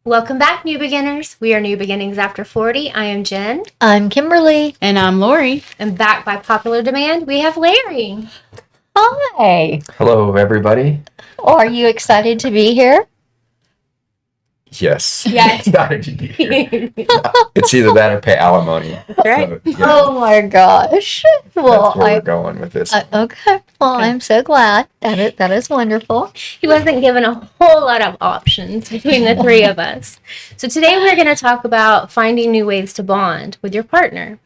Welcome back, new beginners. We are New Beginnings After 40. I am Jen. I'm Kimberly. And I'm Lori. And back by popular demand, we have Larry. Hi. Hello, everybody. Are you excited to be here? Yes. Yes. Excited to be here. It's either that or pay alimony. Right. So, yeah, Oh my gosh. Well, that's where we're going with this. okay. Well, I'm so glad. That is wonderful. He wasn't given a whole lot of options between the three of us. So today we're going to talk about finding new ways to bond with your partner.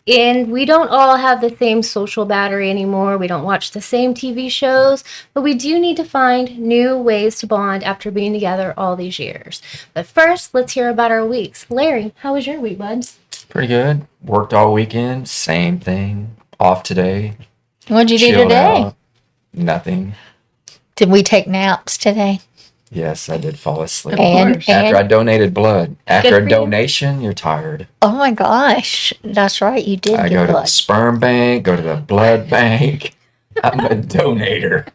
And we don't all have the same social battery anymore. We don't watch the same TV shows, but we do need to find new ways to bond after being together all these years. But first, let's hear about our weeks. Larry, how was your week, bud? Pretty good. Worked all weekend. Same thing. Off today. What'd you do Chilled today? out. Nothing. Did we take naps today? Yes, I did fall asleep. And- After I donated blood. After Good a for you. donation, you're tired. Oh my gosh. That's right. You did I get go to the blood. sperm bank, go to the blood bank. I'm a donator.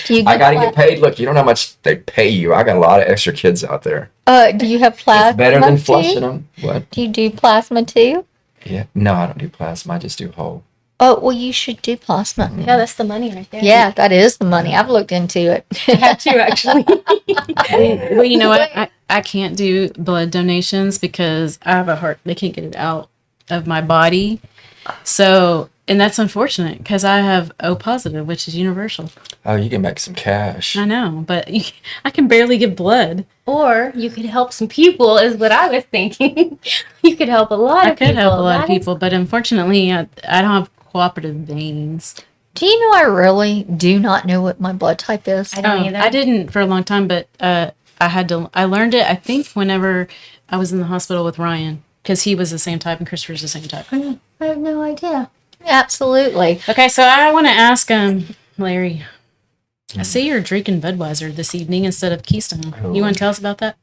Do you I get got to get paid. Look, you don't know how much they pay you. I got a lot of extra kids out there. Do you have plasma? It's better than too? flushing them. What? Do you do plasma too? Yeah. No, I don't do plasma. I just do whole. Oh, well, you should do plasma. Yeah, that's the money right there. Yeah, that is the money. I've looked into it. I have to, actually. Well, you know what? I can't do blood donations because I have a heart. They can't get it out of my body. So, and that's unfortunate because I have O positive, which is universal. Oh, you can make some cash. I know, but I can barely give blood. Or you could help some people, is what I was thinking. You could help a lot I of people. could help a lot of That is- people, but unfortunately, I don't have cooperative veins. Do you know I really do not know what my blood type is? I don't Oh, either. I didn't for a long time, but I learned it, I think, whenever I was in the hospital with Ryan, because he was the same type and Christopher's the same type. I have no idea. Absolutely. Okay, so I want to ask Larry. I see you're drinking Budweiser this evening instead of Keystone. You want to tell us about that?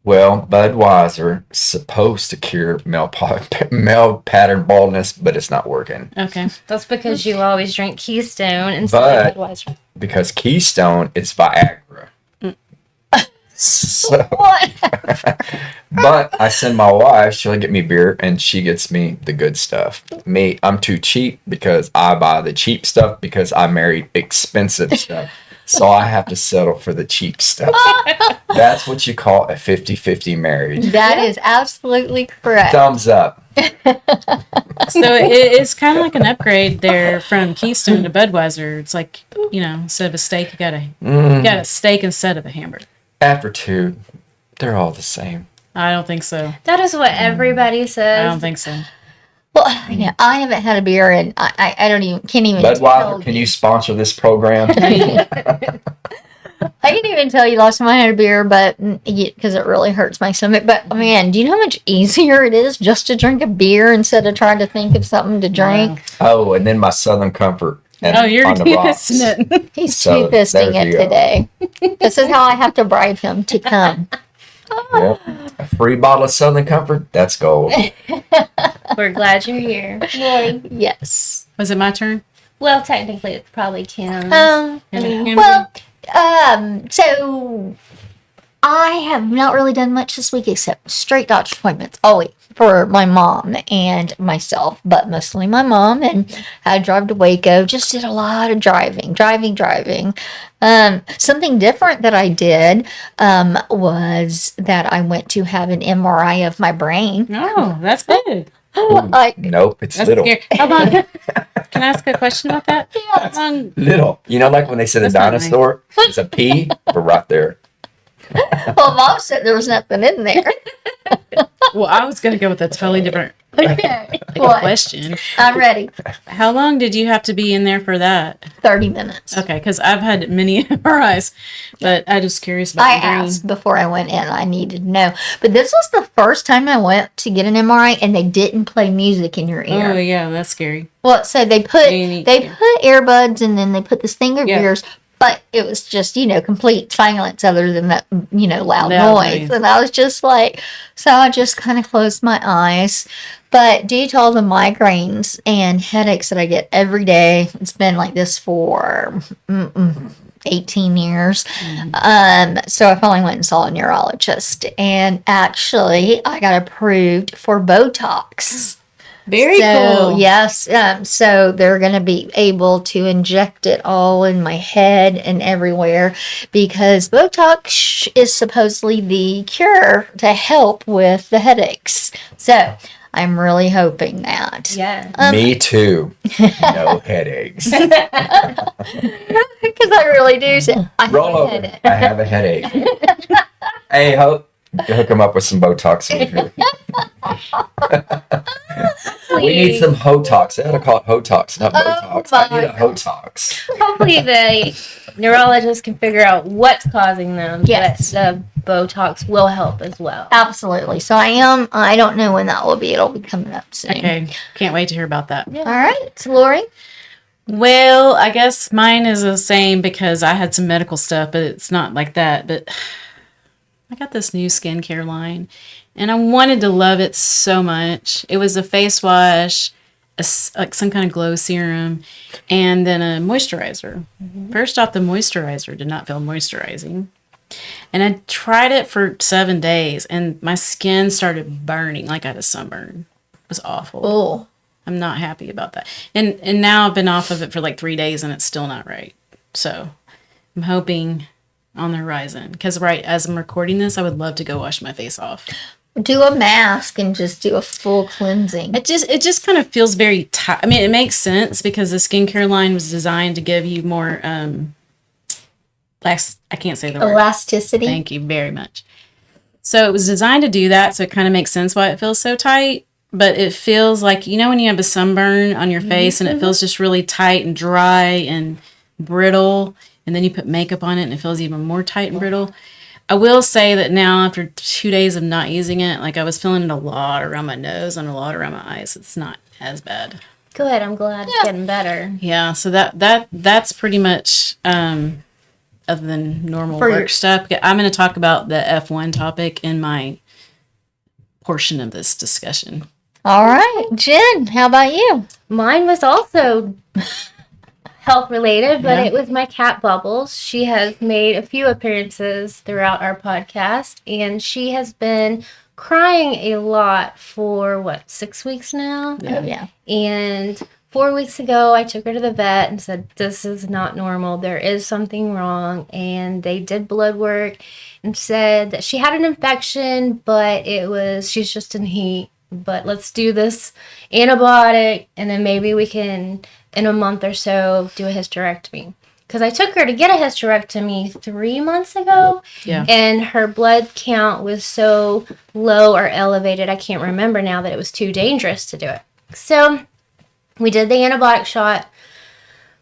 Well, Budweiser is supposed to cure male pattern baldness, but it's not working Okay. That's because you always drink Keystone instead of But- Budweiser. because Keystone is Viagra. So, What? but I send my wife, she'll get me beer, and she gets me the good stuff. Me, I'm too cheap because I buy the cheap stuff because I married expensive stuff. So I have to settle for the cheap stuff. That's what you call a 50-50 marriage. That is absolutely correct. Thumbs up. So it's kind of like an upgrade there from Keystone to Budweiser. It's like, instead of a steak, you got a steak instead of a hamburger. After two, they're all the same. I don't think so. That is what everybody says. I don't think so. Well, yeah, I haven't had a beer and I don't even, can't even tell Budweiser, can you sponsor this program? I can't even tell you last time I had a beer, but because it really hurts my stomach. But man, do you know how much easier it is just to drink a beer instead of trying to think of something to drink? Oh, and then my Southern Comfort. And Oh, you're on the rocks. missing it. He's So, two-fisting there it you go. today. This is how I have to bribe him to come. Yep. A free bottle of Southern Comfort, that's gold. We're glad you're here. Yes. Was it my turn? Well, technically, it's probably Kim's. Well, so I have not really done much this week except straight doctor's appointments all week for my mom and myself, but mostly my mom, and had to drive to Waco. Just did a lot of driving. Something different that I did was that I went to have an MRI of my brain. Oh, that's good. Like, Nope, it's That's little. scary. How long? Can I ask a question about that? How long? Little. You know, like when they said a That's not nice. dinosaur, it's a pea, but right there. well, Mom said there was nothing in there. Well, I was going to go with a totally different What? question. I'm ready. How long did you have to be in there for that? 30 minutes. Okay, because I've had many MRIs, but I'm just curious about I your brain. asked before I went in. I needed to know. But this was the first time I went to get an MRI and they didn't play music in your ear. Oh yeah, that's scary. Well, so they put earbuds and then they put this thing over Yeah. your ears, but it was just, complete silence other than that, loud Loud noise. noise. And I was just like, so I just kind of closed my eyes. But due to all the migraines and headaches that I get every day, it's been like this for 18 years. So I finally went and saw a neurologist, and actually I got approved for Botox. Very So, cool. yes. So they're going to be able to inject it all in my head and everywhere because Botox is supposedly the cure to help with the headaches. So I'm really hoping that. Yeah. Me too. No headaches. Because I really do. Say, I Roll had over. it. I have a headache. Hey, hook him up with some Botox in here. We need some Hotox. They ought to call it Hotox, not Botox. I need a Hotox. Hopefully the neurologist can figure out what's causing them. Yes. But the Botox will help as well. Absolutely. So I don't know when that will be. It'll be coming up soon. Okay. Can't wait to hear about that. All right. So, Lori? Well, I guess mine is the same because I had some medical stuff, but it's not like that. But I got this new skincare line and I wanted to love it so much. It was a face wash, like some kind of glow serum, and then a moisturizer. First off, the moisturizer did not feel moisturizing. And I tried it for 7 days and my skin started burning like I had a sunburn. It was awful. Oh. I'm not happy about that. And now I've been off of it for like 3 days and it's still not right. So I'm hoping on the horizon. Because right as I'm recording this, I would love to go wash my face off. Do a mask and just do a full cleansing. It just kind of feels very tight. I mean, it makes sense because the skincare line was designed to give you more I can't say the word. Elasticity. Thank you very much. So it was designed to do that, so it kind of makes sense why it feels so tight. But it feels like, you know, when you have a sunburn on your face and it feels just really tight and dry and brittle, and then you put makeup on it and it feels even more tight and brittle. I will say that now, after 2 days of not using it, like I was feeling it a lot around my nose and a lot around my eyes. It's not as bad. Good. I'm glad it's getting better. Yeah, so that's pretty much other than normal For work your- stuff. I'm going to talk about the F1 topic in my portion of this discussion. All right. Jen, how about you? Mine was also health related, but Yeah. it was my cat Bubbles. She has made a few appearances throughout our podcast, and she has been crying a lot for 6 weeks now? Yeah. Oh, yeah. And 4 weeks ago, I took her to the vet and said, this is not normal. There is something wrong. And they did blood work and said that she had an infection, but she's just in heat. But let's do this antibiotic, and then maybe we can, in a month or so, do a hysterectomy. Because I took her to get a hysterectomy 3 months ago, Yeah. and her blood count was so low or elevated, I can't remember now, that it was too dangerous to do it. So we did the antibiotic shot.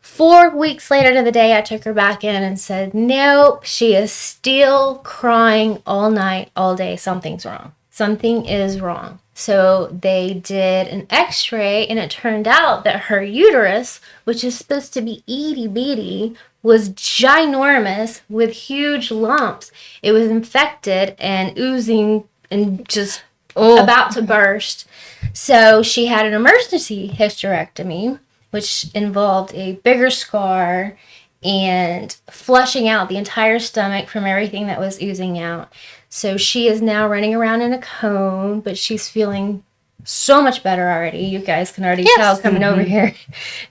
4 weeks later to the day, I took her back in and said, nope, she is still crying all night, all day. Something's wrong. Something is wrong. So they did an x-ray, and it turned out that her uterus, which is supposed to be itty bitty, was ginormous with huge lumps. It was infected and oozing and just about to burst. So she had an emergency hysterectomy, which involved a bigger scar and flushing out the entire stomach from everything that was oozing out. So she is now running around in a cone, but she's feeling so much better already. You guys can already tell coming over here.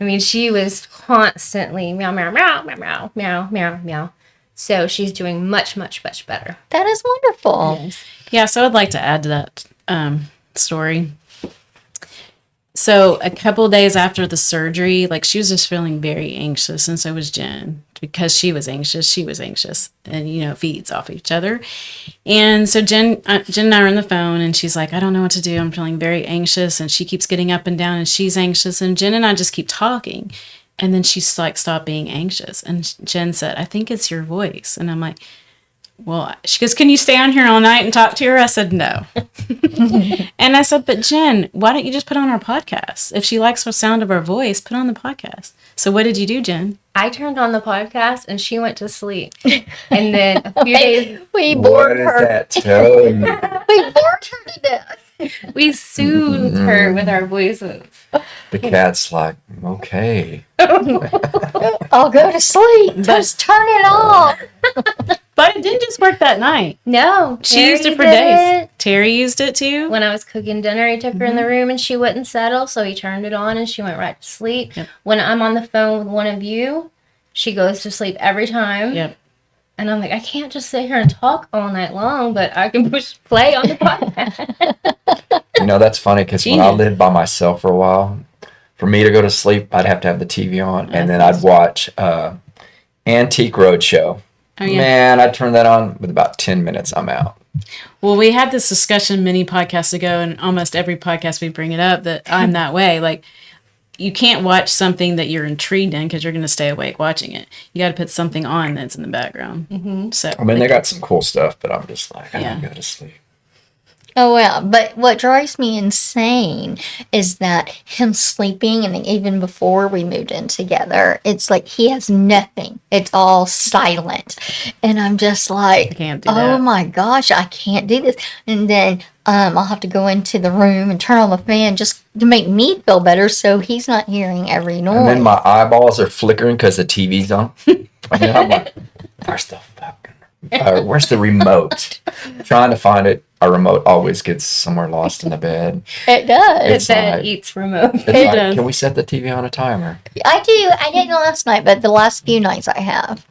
I mean, she was constantly meow, meow, meow, meow, meow, meow, meow, meow. So she's doing much, much, much better. That is wonderful. Yeah, so I'd like to add to that story. So a couple of days after the surgery, like she was just feeling very anxious, and so was Jen. Because she was anxious, and it feeds off each other. And so Jen and I are on the phone, and she's like, I don't know what to do. I'm feeling very anxious, and she keeps getting up and down, and she's anxious, and Jen and I just keep talking. And then she's like, stop being anxious. And Jen said, I think it's your voice. And I'm like, well, she goes, can you stay on here all night and talk to her? I said, no. And I said, but Jen, why don't you just put on our podcast? If she likes the sound of our voice, put on the podcast. So what did you do, Jen? I turned on the podcast and she went to sleep. And then a few days, We What bored does her. that tell you? We bored her to death. we soothed her with our voices. The cat's like, okay. I'll go to sleep. Just turn it off. But it didn't just work that night. No. She used it for Terry days. did it. Terry used it too. When I was cooking dinner, he took her in the room and she wouldn't settle, so he turned it on and she went right to sleep. Yep. When I'm on the phone with one of you, she goes to sleep every time. Yep. And I'm like, I can't just sit here and talk all night long, but I can push play on the podcast. You know, that's funny because when I Genius. lived by myself for a while, for me to go to sleep, I'd have to have the TV on, and then I'd watch Antique Roadshow. Oh, yeah. Man, I'd turn that on with about 10 minutes, I'm out. Well, we had this discussion many podcasts ago, and almost every podcast we bring it up that I'm that way. Like, you can't watch something that you're intrigued in because you're going to stay awake watching it. You got to put something on that's in the background. Mm-hmm. So, I mean, they got some cool stuff, but I'm just like, I Yeah. don't go to sleep. Oh, well, but what drives me insane is that him sleeping, and even before we moved in together, it's like he has nothing. It's all silent. And I'm just I like, can't do oh that. my gosh, I can't do this. And then I'll have to go into the room and turn on the fan just to make me feel better so he's not hearing every noise. And then my eyeballs are flickering because the TV's on. And then I'm like, where's the fucking, where's the remote? Trying to find it. A remote always gets somewhere lost in the bed. It does. The It's bed like- eats remote. It's It like, does. can we set the TV on a timer? I do. I didn't last night, but the last few nights I have.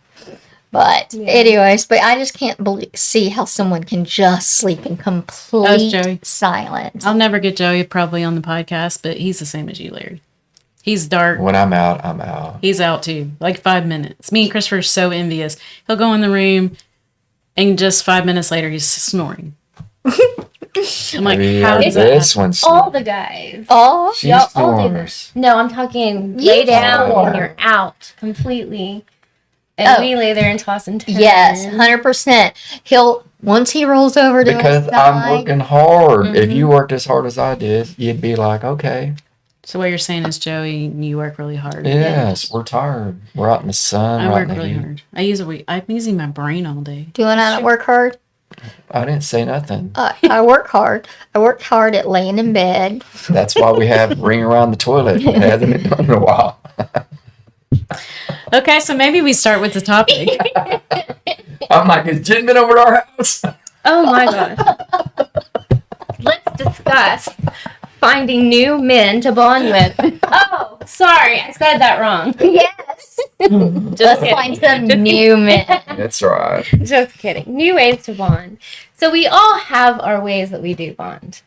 But Yeah. anyways, but I just can't see how someone can just sleep in complete Joey. silence. I'll never get Joey probably on the podcast, but he's the same as you, Larry. He's dark. When I'm out, I'm out. He's out too. Like 5 minutes. Me and Christopher are so envious. He'll go in the room, and just 5 minutes later, he's snoring. I'm like, Maybe how does that this happen? one's All the guys. Oh, she y'all all do snores. No, I'm talking You lay down snore. and you're out completely. And Oh. we lay there and toss and turn. yes, 100%. He'll once he rolls over to Because his I'm side. working hard. If you worked as hard as I did, you'd be like, okay, So what you're saying is, Joey, you work really hard. yes, we're tired. We're out in the sun. I we're out work in the really heat. hard. I'm using my brain all day. Do I not work hard? I didn't say nothing. I work hard. I worked hard at laying in bed. That's why we have ring around the toilet. It hasn't been done in a while. Okay, so maybe we start with the topic. I'm like, has Jen been over to our house? Oh my gosh. Let's discuss finding new men to bond with. Oh, sorry, I said that wrong. Yes. Just Let's kidding. find some new men. That's right. Just kidding. New ways to bond. So we all have our ways that we do bond.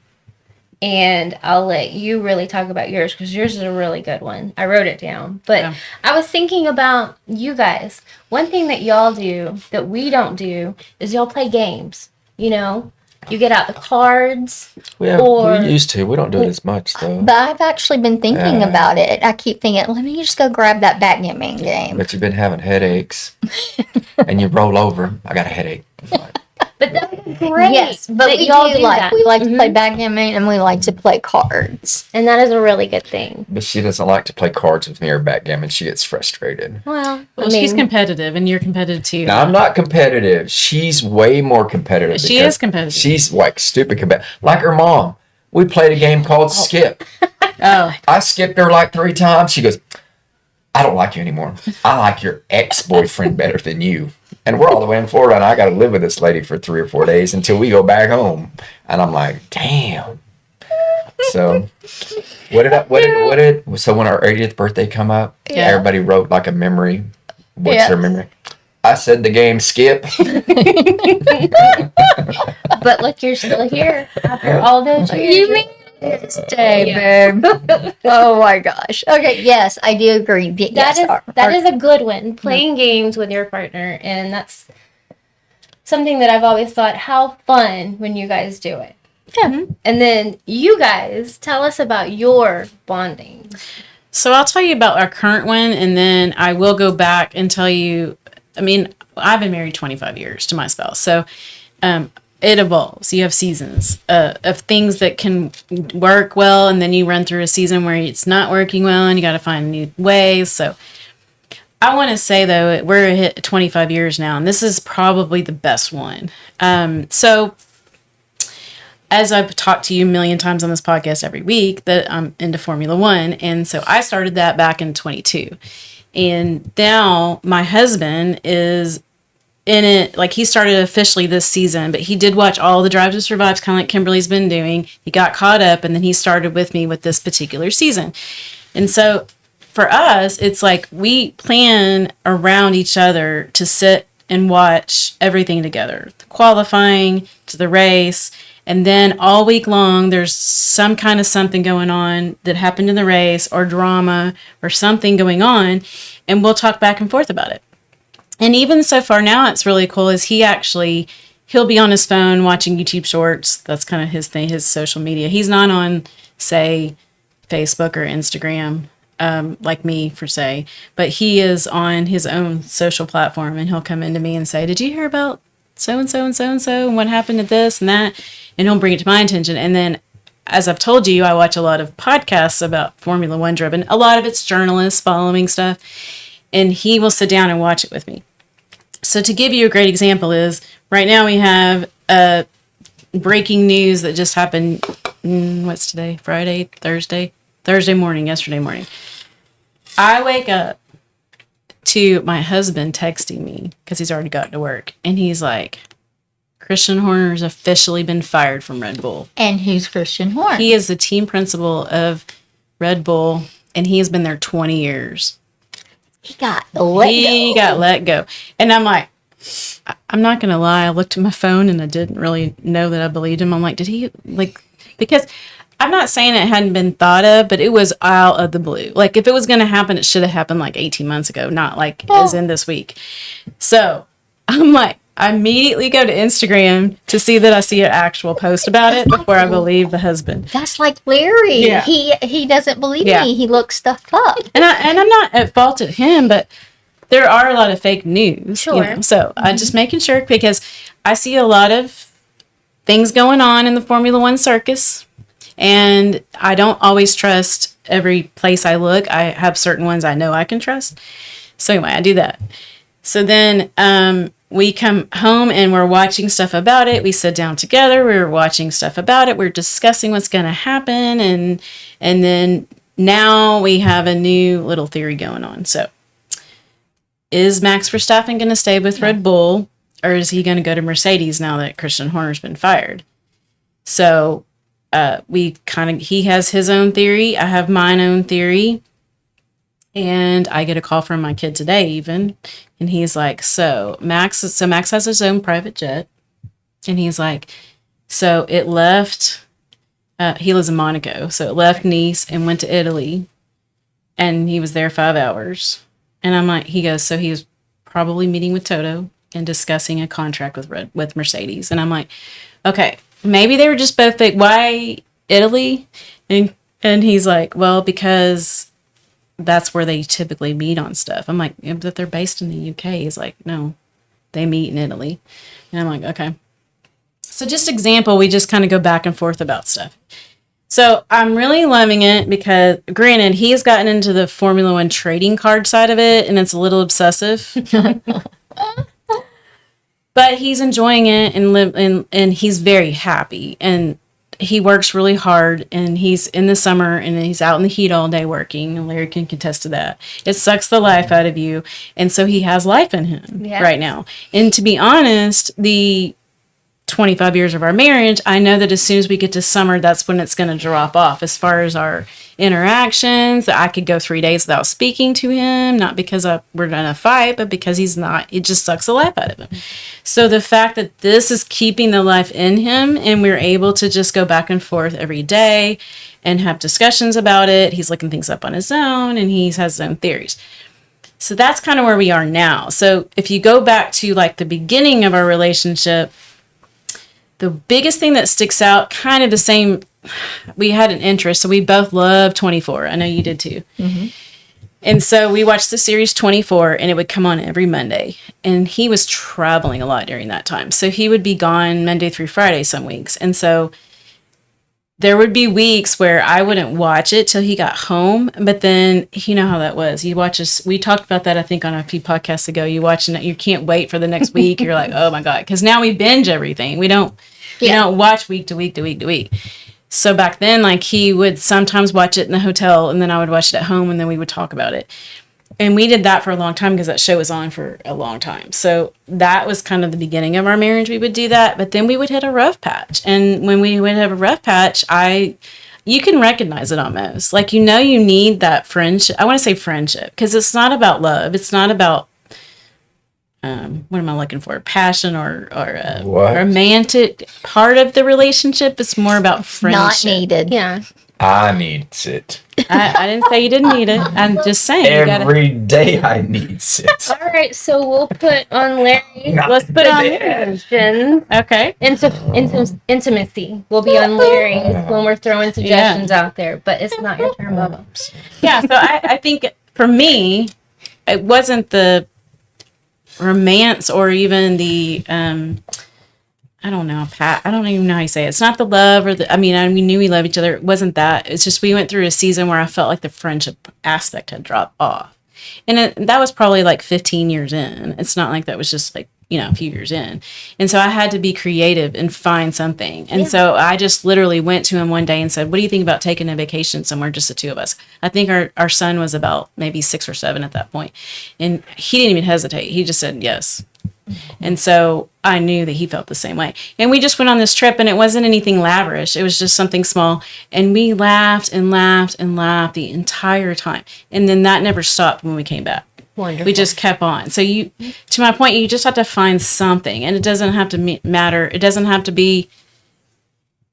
And I'll let you really talk about yours because yours is a really good one. I wrote it down. But Yeah. I was thinking about you guys. One thing that y'all do that we don't do is y'all play games. You know, you get out the cards. We Or- used to. We don't do it as much, though. But I've actually been thinking Yeah. about it. I keep thinking, let me just go grab that backgammon game. But you've been having headaches. And you roll over. I got a headache. But that's great. Yes, but that we y'all do do like that. we like to Mhm. play backgammon and we like to play cards. And that is a really good thing. But she doesn't like to play cards with me or backgammon. She gets frustrated. Well, Well, I she's mean, competitive, and you're competitive too. Now, I'm not competitive. She's way more competitive. She because is competitive. She's like stupid competitive. Like her mom. We played a game called Skip. Oh, I skipped her like 3 times. She goes, I don't like you anymore. I like your ex-boyfriend better than you. And we're all the way in Florida, and I got to live with this lady for 3 or 4 days until we go back home. And I'm like, damn. So, so when our 80th birthday come up, Yeah. everybody wrote like a memory. What's Yeah. their memory? I said the game Skip. but look, you're still here after all those years. You mean stay, babe? Oh my gosh. Okay, yes, I do agree. That is a good one. Playing games with your partner, and that's something that I've always thought how fun when you guys do it. Yeah. And then you guys tell us about your bonding. so I'll tell you about our current one, and then I will go back and tell you. I mean, I've been married 25 years to my spouse. So it evolves. You have seasons of things that can work well, and then you run through a season where it's not working well and you got to find new ways. So I want to say, though, we're hit 25 years now, and this is probably the best one. So as I've talked to you a million times on this podcast every week, that I'm into Formula One. And so I started that back in 22. And now my husband is in it. Like, he started officially this season, but he did watch all the Drive to Survive, kind of like Kimberly's been doing. He got caught up, and then he started with me with this particular season. And so for us, it's like we plan around each other to sit and watch everything together, the qualifying to the race. And then all week long, there's some kind of something going on that happened in the race, or drama, or something going on, and we'll talk back and forth about it. And even so far now, it's really cool is he'll be on his phone watching YouTube shorts. That's kind of his thing, his social media. He's not on, say, Facebook or Instagram, like me, for say, but he is on his own social platform, and he'll come into me and say, did you hear about so-and-so and so-and-so and what happened to this and that? And he'll bring it to my attention. And then, as I've told you, I watch a lot of podcasts about Formula One driven. A lot of it's journalists following stuff. And he will sit down and watch it with me. So to give you a great example is, right now we have breaking news that just happened, what's today? Friday, Thursday morning, yesterday morning. I wake up to my husband texting me because he's already gotten to work. And he's like, Christian Horner's officially been fired from Red Bull. And who's Christian Horner? He is the team principal of Red Bull, and he has been there 20 years. He got let go. And I'm like, I'm not going to lie. I looked at my phone and I didn't really know that I believed him. I'm like, did he, like, because I'm not saying it hadn't been thought of, but it was out of the blue. Like, if it was going to happen, it should have happened like 18 months ago, not like as in this week. So I'm like, I immediately go to Instagram to see that I see an actual post about it before I believe the husband. That's like Larry. Yeah. He doesn't believe Yeah. me. He looks stuff up. And I'm not at fault at him, but there are a lot of fake news. Sure. So I'm just making sure, because I see a lot of things going on in the Formula One circus, and I don't always trust every place I look. I have certain ones I know I can trust. So anyway, I do that. So then we come home and we're watching stuff about it. We sit down together. We're watching stuff about it. We're discussing what's going to happen. And then now we have a new little theory going on. So is Max Verstappen going to stay with Red Bull, or is he going to go to Mercedes now that Christian Horner's been fired? So he has his own theory. I have my own theory. And I get a call from my kid today even, and he's like, Max has his own private jet. And he's like, so it left, he lives in Monaco. So it left Nice and went to Italy, and he was there 5 hours. And I'm like, he goes, so he was probably meeting with Toto and discussing a contract with Mercedes. And I'm like, okay, maybe they were just both fake. Why Italy? And he's like, well, because that's where they typically meet on stuff. I'm like, yeah, but they're based in the UK. He's like, no, they meet in Italy. And I'm like, okay. So just example, we just kind of go back and forth about stuff. So I'm really loving it because, granted, he's gotten into the Formula One trading card side of it, and it's a little obsessive. But he's enjoying it, and he's very happy. And he works really hard, and he's in the summer, and he's out in the heat all day working, and Larry can contest to that. It sucks the life out of you, and so he has life in him right now. And to be honest, the 25 years of our marriage, I know that as soon as we get to summer, that's when it's going to drop off as far as our interactions. I could go 3 days without speaking to him, not because we're going to fight, but because it just sucks the life out of him. So the fact that this is keeping the life in him, and we're able to just go back and forth every day and have discussions about it. He's looking things up on his own, and he has his own theories. So that's kind of where we are now. So if you go back to like the beginning of our relationship, the biggest thing that sticks out, kind of the same, we had an interest, so we both love 24. I know you did too. Mm-hmm. And so we watched the series 24, and it would come on every Monday. And he was traveling a lot during that time. So he would be gone Monday through Friday some weeks. And so there would be weeks where I wouldn't watch it till he got home. But then you know how that was. You watch us. We talked about that, I think, on a few podcasts ago. You watch and you can't wait for the next week. You're like, oh my God. Because now we binge everything. We don't watch week to week to week to week. So back then, like, he would sometimes watch it in the hotel, and then I would watch it at home, and then we would talk about it. And we did that for a long time because that show was on for a long time. So that was kind of the beginning of our marriage. We would do that, but then we would hit a rough patch. And when we would have a rough patch, you can recognize it almost. Like, you need that friendship. I want to say friendship because it's not about love. It's not about what am I looking for? Passion or romantic part of the relationship. It's more about friendship. Not needed. Yeah. I needs it. I didn't say you didn't need it. I'm just saying. Every day I needs it. All right, so we'll put on Larry. Let's put on Suggestions. Okay. Intimacy will be on Larry's when we're throwing suggestions out there, but it's not your turn, Bubba. Yeah, so I think for me, it wasn't the romance or even the I don't know, Pat. I don't even know how you say it. It's not the love or we knew we loved each other. It wasn't that. It's just we went through a season where I felt like the friendship aspect had dropped off. And that was probably like 15 years in. It's not like that was just like, a few years in. And so I had to be creative and find something. And so I just literally went to him one day and said, what do you think about taking a vacation somewhere, just the two of us? I think our son was about maybe 6 or 7 at that point. And he didn't even hesitate. He just said yes. And so I knew that he felt the same way. And we just went on this trip, and it wasn't anything lavish. It was just something small. And we laughed and laughed and laughed the entire time. And then that never stopped when we came back. Wonderful. We just kept on. So to my point, you just have to find something. And it doesn't have to matter. It doesn't have to be,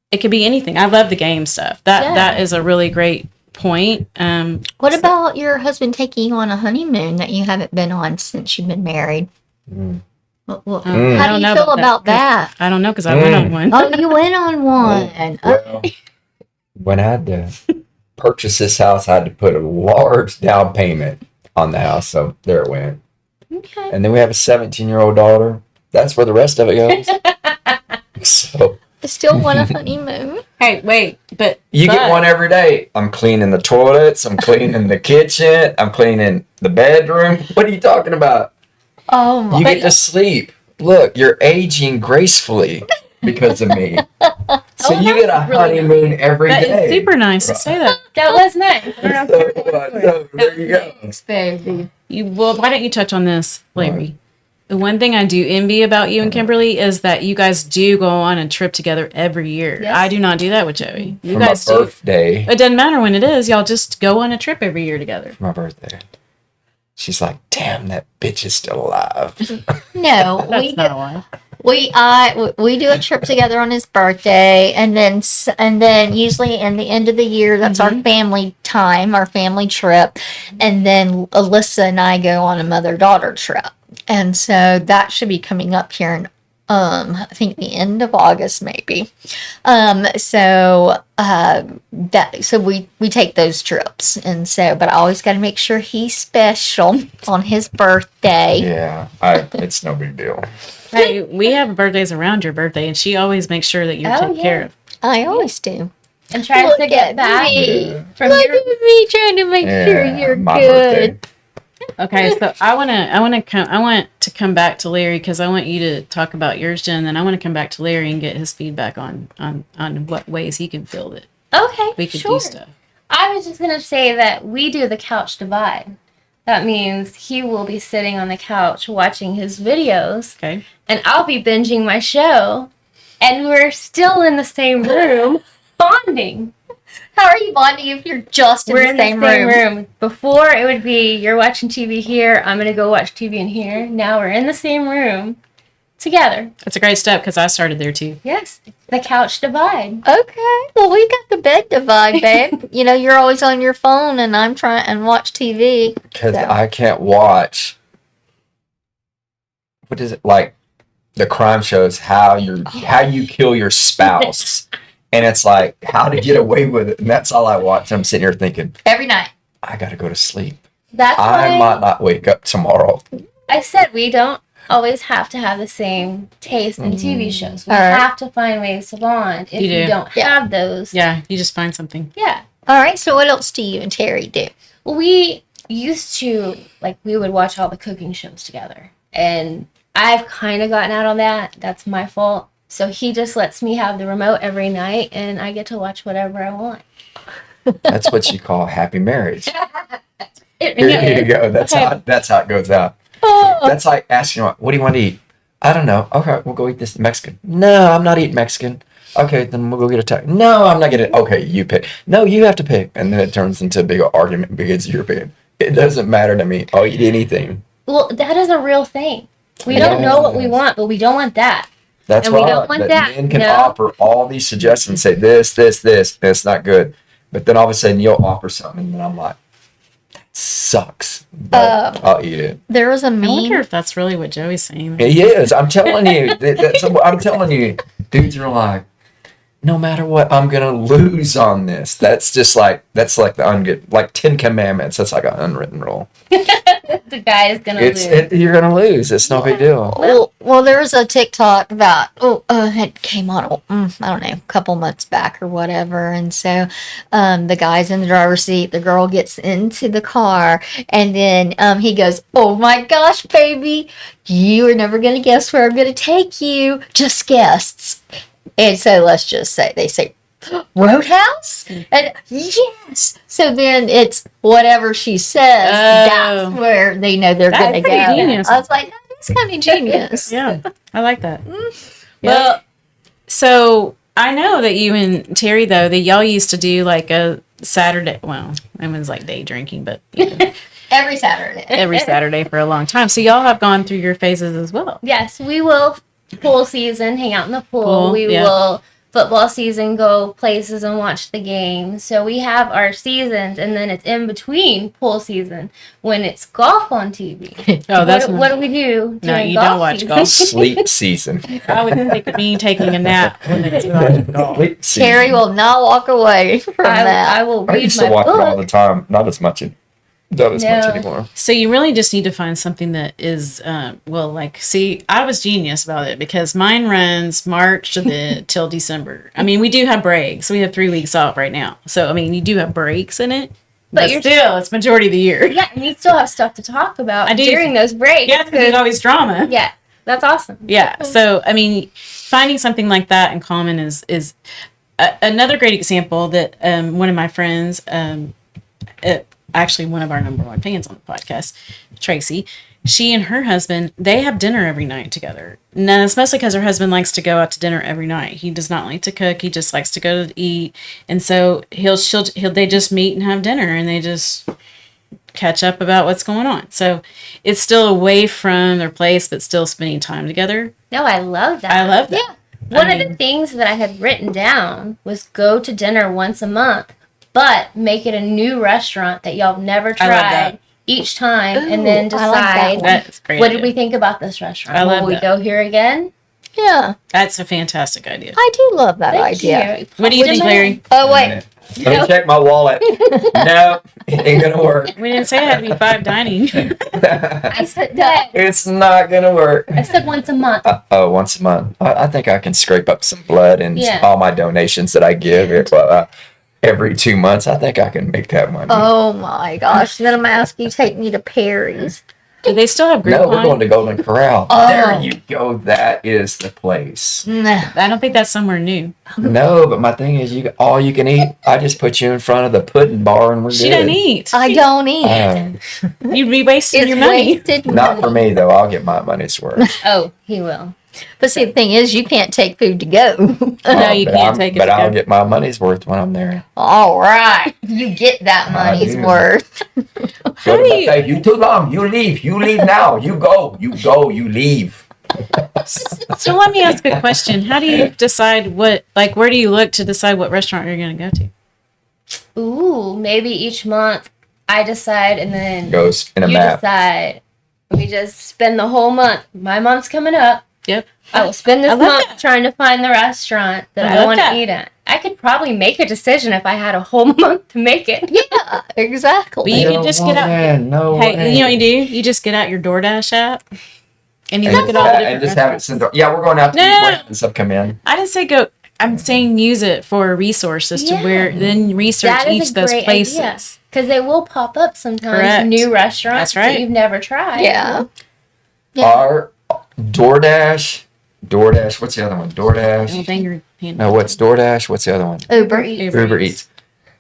it could be anything. I love the game stuff. That is a really great point. What about your husband taking you on a honeymoon that you haven't been on since you've been married? How do you feel about that? I don't know because I went on one. Oh, you went on one. Well, when I had to purchase this house, I had to put a large down payment on the house. So there it went. Okay. And then we have a 17-year-old daughter. That's where the rest of it goes. So I still want a honeymoon. Hey, wait, but you get one every day. I'm cleaning the toilets. I'm cleaning the kitchen. I'm cleaning the bedroom. What are you talking about? Oh my! You get to sleep. Look, you're aging gracefully because of me. So you get a honeymoon every day. That is super nice to say that. That was nice. So, there you go. Thanks, baby. Why don't you touch on this, Larry? The one thing I do envy about you and Kimberly is that you guys do go on a trip together every year. Yes. I do not do that with Joey. You For guys my do. birthday. It doesn't matter when it is. Y'all just go on a trip every year together. For my birthday. She's like, damn, that bitch is still alive. No, we do a trip together on his birthday, and then usually in the end of the year, that's our family time, our family trip, and then Alyssa and I go on a mother-daughter trip, and so that should be coming up here in I think the end of August maybe. So we take those trips, and so but I always got to make sure he's special on his birthday. Yeah, it's no big deal. Hey, we have birthdays around your birthday, and she always makes sure that you're taken care of. I always do. And tries to get back from Look your at me trying to make sure you're my good. birthday. Okay, so I want to come back to Larry because I want you to talk about yours, Jen. Then I want to come back to Larry and get his feedback on what ways he can feel that Okay, we could sure. do stuff. I was just going to say that we do the couch divide. That means he will be sitting on the couch watching his videos, Okay. and I'll be binging my show, and we're still in the same room bonding. How are you bonding if you're just in We're the same room? Before, it would be you're watching TV here, I'm going to go watch TV in here. Now we're in the same room together. That's a great step because I started there too. Yes, the couch divide. Okay. Well, we got the bed divide, babe. You're always on your phone, and I'm trying and watch TV. Because I can't watch. What is it like? The crime shows how you kill your spouse, and it's like how to get away with it, and that's all I watch. I'm sitting here thinking Every night. I got to go to sleep. That's I why might not wake up tomorrow. I said we don't always have to have the same taste in TV shows. We Alright. have to find ways to bond. If You you do. don't Yeah. have those, Yeah, you just find something. yeah. All right. So what else do you and Terry do? Well, we used to, like, we would watch all the cooking shows together. And I've kind of gotten out on that. That's my fault. So he just lets me have the remote every night and I get to watch whatever I want. That's what you call a happy marriage. It Here really you is. go. That's how it goes out. That's like asking, what do you want to eat? I don't know. Okay, we'll go eat this Mexican. No, I'm not eating Mexican. Okay, then we'll go get a taco. No, I'm not getting it. Okay, you pick. No, you have to pick. And then it turns into a big argument because you're picking. It doesn't matter to me. I'll eat anything. Well, that is a real thing. We don't know what we Yes. want, but we don't want that. That's And we why don't want that. men can No. offer all these suggestions, say this, and it's not good. But then all of a sudden you'll offer something and I'm like, that sucks. But I'll eat it. There was a I wonder meme. if that's really what Joey's saying. He is. I'm telling you. I'm telling you. Dudes are like, no matter what, I'm gonna lose on this. That's like the ungood, like 10 Commandments. That's like an unwritten rule. The guy is going to lose. You're gonna lose. It's no big deal. Well, there was a TikTok about it came on I don't know, a couple months back or whatever, and so the guy's in the driver's seat, the girl gets into the car, and then he goes, "Oh my gosh, baby, you are never gonna guess where I'm gonna take you. Just guess." And so let's just say they say Roadhouse, and yes. So then it's whatever she says. That's Oh. where they know they're That's gonna pretty go. genius. I was like, that's kind of genius. Yeah, I like that. Yeah. Well, so I know that you and Terry, though, that y'all used to do like a Saturday. Well, it was like day drinking, but you know, Every Saturday. every Saturday for a long time. So y'all have gone through your phases as well. Yes, we will pool season, hang out in the pool. Pool, We yeah. will football season, go places and watch the games. So we have our seasons, and then it's in between pool season when it's golf on TV. Oh, that's what do we do? No, during you don't watch season? golf. Sleep season. I would think of me taking a nap when it's watching golf. Sleep season. Terry will not walk away from I that. will I read used my to watch it all book. the time. Not as much No. anymore. So you really just need to find something that is, see, I was genius about it because mine runs March till December. I mean, we do have breaks. We have 3 weeks off right now. So, I mean, you do have breaks in it, But but you're- still, it's majority of the year. Yeah, and you still have stuff to talk about I do. during those breaks. Yeah, because there's always drama. Yeah, that's awesome. Yeah. So, I mean, finding something like that in common is another great example that one of my friends, actually one of our number one fans on the podcast, Tracy, she and her husband, they have dinner every night together. Now, it's mostly because her husband likes to go out to dinner every night. He does not like to cook. He just likes to go to eat. And so they just meet and have dinner and they just catch up about what's going on. So it's still away from their place, but still spending time together. No, I love that. I love that. One I of the mean- things that I had written down was go to dinner once a month, but make it a new restaurant that y'all have never I love tried that. each time, Ooh, and then I like that decide one. That's great. what idea. did we think about this restaurant. I love Will we that. go here again? Yeah, That's a fantastic idea. I do love that Thank idea. you. What do you think, Larry? Oh, wait. Let me check my wallet. No, it ain't gonna work. We didn't say it had to be 5 dining. I said that. It's not gonna work. I said once a month. Once a month. I think I can scrape up some blood and Yeah. all my donations that I give every 2 months. I think I can make that money. Oh, my gosh. Then I'm asking you to take me to Perry's. Do they still have no, we're Groupon? going to Golden Corral. Oh. There you go. That is the place. Nah. I don't think that's somewhere new. No, but my thing is, all you can eat. I just put you in front of the pudding bar and we're She good. doesn't eat. I don't eat. You'd be wasting It's your money. wasted Not for money. me though. I'll get my money's worth. Oh, he will. But see, the thing is, you can't take food to go. No, you But can't take it But to I'll go. get my money's worth when I'm there. All right. You get that I money's do. worth. How do you- Say, you too long. You leave. You leave now. You go. You go. You leave. So let me ask a question. How do you decide where do you look to decide what restaurant you're going to go to? Ooh, maybe each month I decide, and then Goes in a you map. decide. We just spend the whole month. My month's coming up. Yep. I will spend this I love month that. trying to find the restaurant that I I love want that. to eat at. I could probably make a decision if I had a whole month to make it. Yeah, exactly. You can just get out. No Hey, way. you know what you do? You just get out your DoorDash app and you And, look at all the different and just have it restaurants. sent. Yeah, we're going out to No, eat no, when no. and stuff come in. I didn't say go. I'm saying use it for a resource as to Yeah. where then research That each is of a those great places. idea. Because they will pop up sometimes, Correct. new restaurants That's right. that you've never tried. Yeah. Yeah. Our DoorDash, what's the other one? I don't DoorDash. think you're paying No, what's DoorDash? What's the other one? Uber Eats. Uber Eats.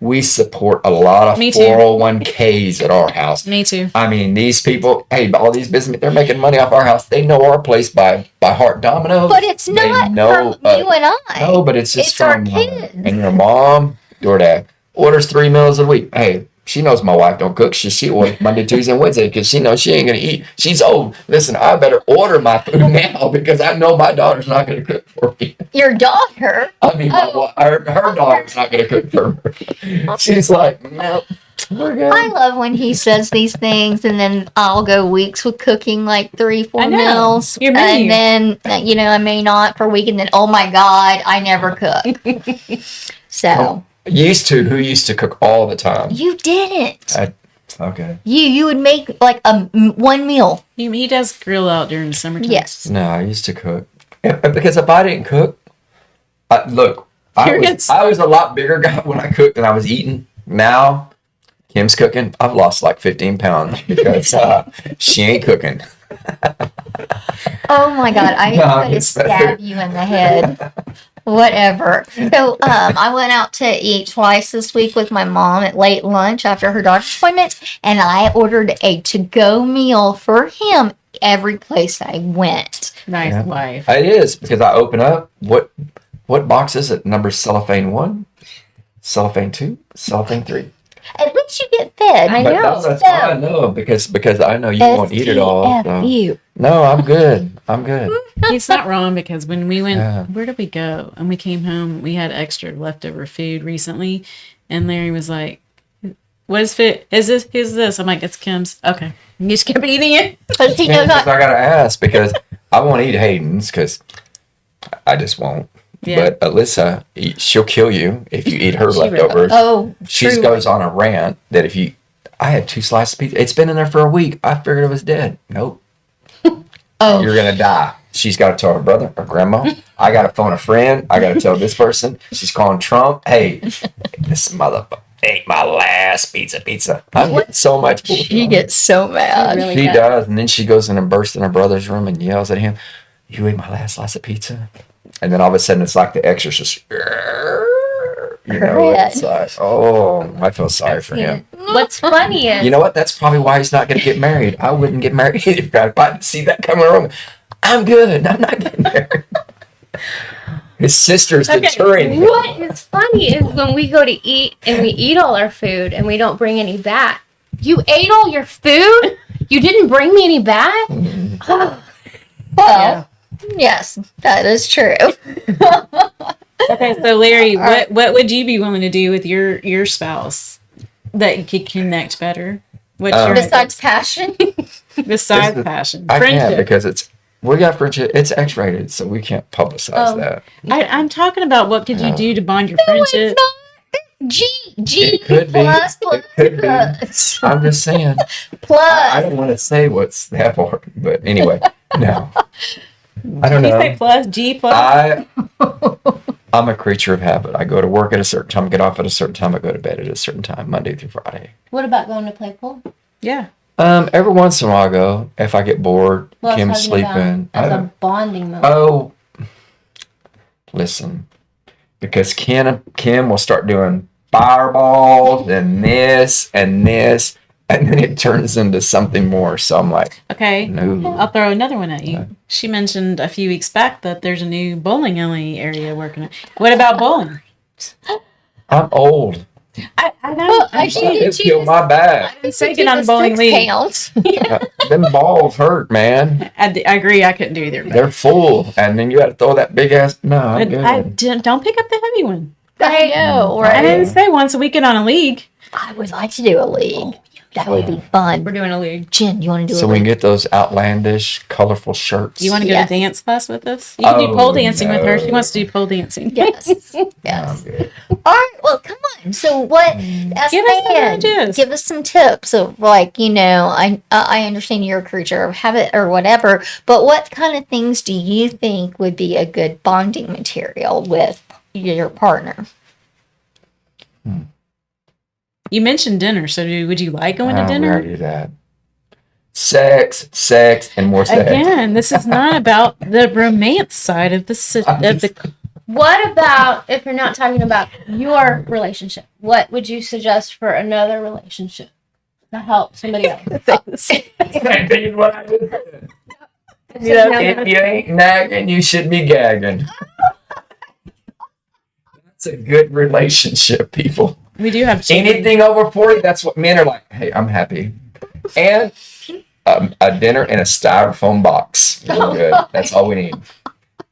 We support a lot of Me too. 401ks at our house. Me too. I mean, these people, hey, all these business, they're making money off our house. They know our place by heart. Domino's. But it's They not know, from you and I. No, but it's just It's our from kids. and your mom, DoorDash, orders 3 meals a week. Hey, she knows my wife don't cook. She orders Monday, Tuesday, and Wednesday because she knows she ain't gonna eat. She's old. Listen, I better order my food now because I know my daughter's not gonna cook for me. Your daughter. I mean, her daughter's not gonna cook for her. She's like, no, we're good. I love when he says these things, and then I'll go weeks with cooking like 3-4 I know. meals, Your menu. and then I may not for a week, and then oh my god, I never cook. So Who used to cook all the time? you didn't. Okay. You would make like one meal. He does grill out during the summertime. Yes. No, I used to cook. Because if I didn't cook, look, You're good. I was a lot bigger guy when I cooked than I was eating. Now, Kim's cooking. I've lost like 15 pounds because she ain't cooking. Oh my god, I No, could it's stab better. you in the head. Whatever. So I went out to eat twice this week with my mom at late lunch after her doctor's appointment, and I ordered a to-go meal for him every place I went. Nice Yeah. wife. It is because I open up. What box is it? Number cellophane 1, cellophane 2, cellophane 3. At least you get fed. I But know. no, that's all I know because I know you won't eat it all. So. STFU. No, I'm good. I'm good. He's not wrong because when we went, Yeah. where did we go? And we came home, we had extra leftover food recently. And Larry was like, what is food? Is this? I'm like, it's Kim's. Okay. You just kept eating it. Because he knows Because not. I gotta ask because I won't eat Hayden's because I just won't. Yeah. But Alyssa, she'll kill you if you eat her She will. leftovers. Oh, She truly. goes on a rant that if you, I had 2 slices of pizza. It's been in there for a week. I figured it was dead. Nope. Oh. You're gonna die. She's got to tell her brother or grandma. I got to phone a friend. I got to tell this person. She's calling Trump. Hey, this motherfucker ate my last pizza. I'm getting so much bullshit. She gets so mad. Really She does. does, and then she goes in and bursts in her brother's room and yells at him, "You ate my last slice of pizza!" And then all of a sudden, it's like The Exorcist. You know, it's like, oh, I feel sorry for him. What's funny is You know what? That's probably why he's not going to get married. I wouldn't get married either. If I didn't see that coming around. I'm good. I'm not getting married. His sister's deterring him. what is funny is when we go to eat and we eat all our food and we don't bring any back. You ate all your food? You didn't bring me any back? Well, yes, that is true. Okay, so Larry, what would you be willing to do with your spouse that you could connect better? What's your Besides passion, besides This is- passion, I can't friendship? because we got friendship. It's X-rated, so we can't publicize Oh. that. I'm talking about what could you do to bond your no, friendship? it's not. G It could be. plus It could be. plus I'm just saying. I plus. don't want to say what's that hard, but anyway, no. I don't Did you say know. plus G plus? I'm a creature of habit. I go to work at a certain time, get off at a certain time, I go to bed at a certain time, Monday through Friday. What about going to play pool? Yeah. Every once in a while I go if I get bored. Well, I was Kim's talking about sleeping. as a bonding moment. Oh, listen, because Kim will start doing fireballs and this, and then it turns into something more. So I'm like, Okay. no. I'll throw another one at you. Okay. She mentioned a few weeks back that there's a new bowling alley area working. What about bowling? I'm old. I know. I I think It killed my back. didn't say get on the bowling league. Pounds. Them balls hurt, man. I agree. I couldn't do either. But They're full, and then you got to throw that big ass. No, I'm good. don't pick up the heavy one. I know, I right? didn't say once a week get on a league. I would like to do a league. That would be fun. We're doing a league. Jen, you want to do So a we can league? get those outlandish, colorful shirts. You want to go Yes. to dance class with us? You can do Oh, pole dancing with her. She no. wants to do pole dancing. Yes. Oh, Yes. good. All right. Well, come on. So, what? As Give a us some man, ideas. give us some tips of like, I understand you're a creature of habit or whatever, but what kind of things do you think would be a good bonding material with your partner? You mentioned dinner, so would you like going to We dinner? already did that. Sex, and more sex. Again, this is not about the romance side of the. What about if you're not talking about your relationship? What would you suggest for another relationship to help somebody else? Same thing as what I did. If you ain't nagging, you should be gagging. That's a good relationship, people. We do have children. Anything over 40, that's what men are like. Hey, I'm happy. And a dinner in a styrofoam box. We're good. That's all we need.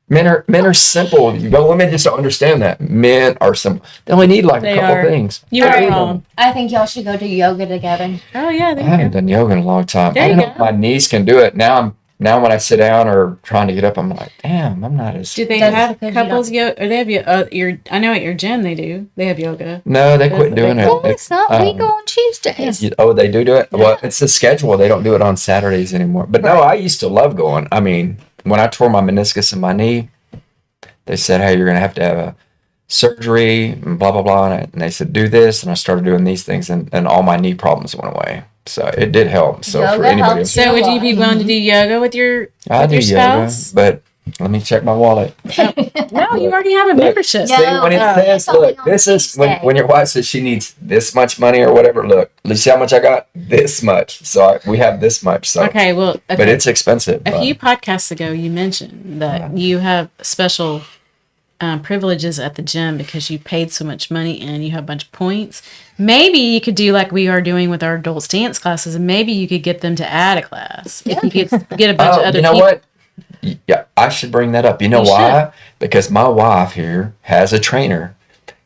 Men are simple. Women just don't understand that. Men are simple. They only need like They a couple are. things. You are wrong. I think y'all should go do yoga together. Oh yeah, I there haven't you go. done yoga in a long time. There I don't you know if go. my knees can do it. Now when I sit down or trying to get up, I'm like, damn, I'm not as. Do they That's have because you couples yoga? Or they have your? I know at your gym they do. They have yoga. No, they quit doing Well, it. it's not. We go on Tuesdays. They do it. Well, it's the schedule. They don't do it on Saturdays anymore. But no, I used to love going. I mean, when I tore my meniscus in my knee, they said, hey, you're going to have a surgery and blah, blah, blah. And they said, do this. And I started doing these things and all my knee problems went away. So it did help. So Yoga for anybody helps else, So would you be willing to do yoga with your I with do your yoga, spouse? but let me check my wallet. No, you already have a membership. No. See, when it says, it's only look, on this is Tuesday. when your wife says she needs this much money or whatever, look, let's see how much I got? This much. So we have this much. So, Okay, well, but it's expensive. a but- few podcasts ago, you mentioned that you have special privileges at the gym because you paid so much money and you have a bunch of points. Maybe you could do like we are doing with our adult dance classes, and maybe you could get them to add a class. If you could get a bunch of other you know people. what? Yeah, I should bring that up. You know You why? Because my wife here has a trainer,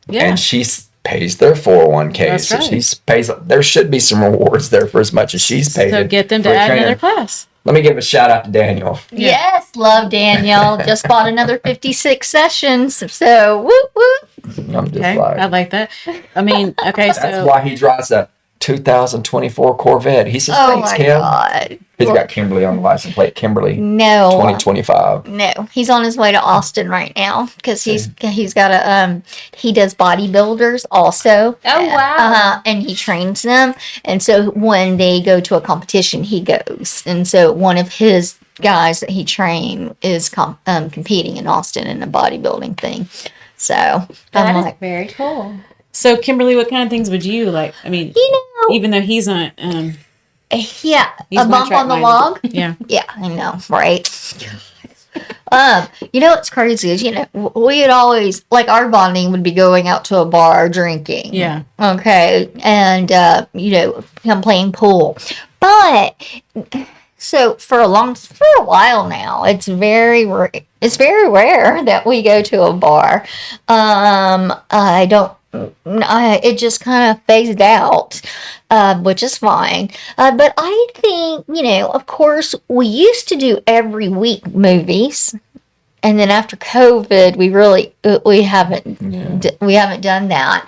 Yeah. and she pays their 401k. That's so right. she pays. There should be some rewards there for as much as she's paid. So get them to for a add trainer. another class. Let me give a shout out to Daniel. Yes, love Danielle. Just bought another 56 sessions. So, whoop, whoop. I'm just Okay, like, I like that. I mean, okay, that's so why he drives a 2024 Corvette. He says, Oh "Thanks, my Kim." God. He's got Kimberly on the license plate. Kimberly, No. 2025. No, he's on his way to Austin right now because he's got a he does bodybuilders also. Oh, wow. And he trains them, and so when they go to a competition, he goes. And so one of his guys that he trained is competing in Austin in a bodybuilding thing. So That I'm is like, very cool. so Kimberly, what kind of things would you like? I mean, even though he's not, yeah, he's a bump on the track-minded. log. Yeah. Yeah, I know, right? What's crazy is, we had always, like, our bonding would be going out to a bar drinking. Yeah. Okay. And, him playing pool. But, so for a while now, it's very rare that we go to a bar. It just kind of phased out, which is fine. But I think, of course, we used to do every week movies. And then after COVID, we haven't done that.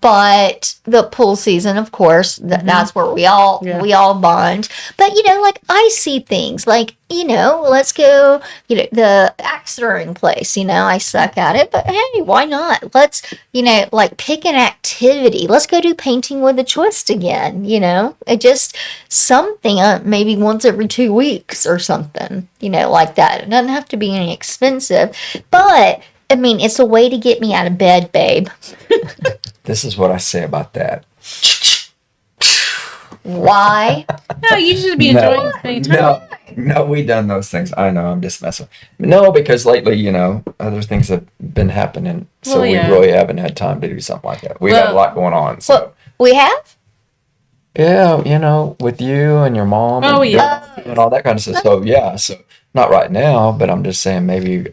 But the pool season, of course, that's where we all bond. But like I see things like let's go the axe throwing place. I suck at it, but hey, why not? Let's like pick an activity. Let's go do painting with a twist again. It just something maybe once every 2 weeks or something. Like that. It doesn't have to be any expensive, but I mean, it's a way to get me out of bed, babe. This is what I say about that. Why? No, you should be enjoying spending time. No, we done those things. I know, I'm just messing. No, because lately, other things have been happening, so Well, yeah. we really haven't had time to do something like that. We got a lot going on, so Well, we have? yeah, with you and your mom, Oh, and yeah. and all that kind of stuff. So yeah, so not right now, but I'm just saying maybe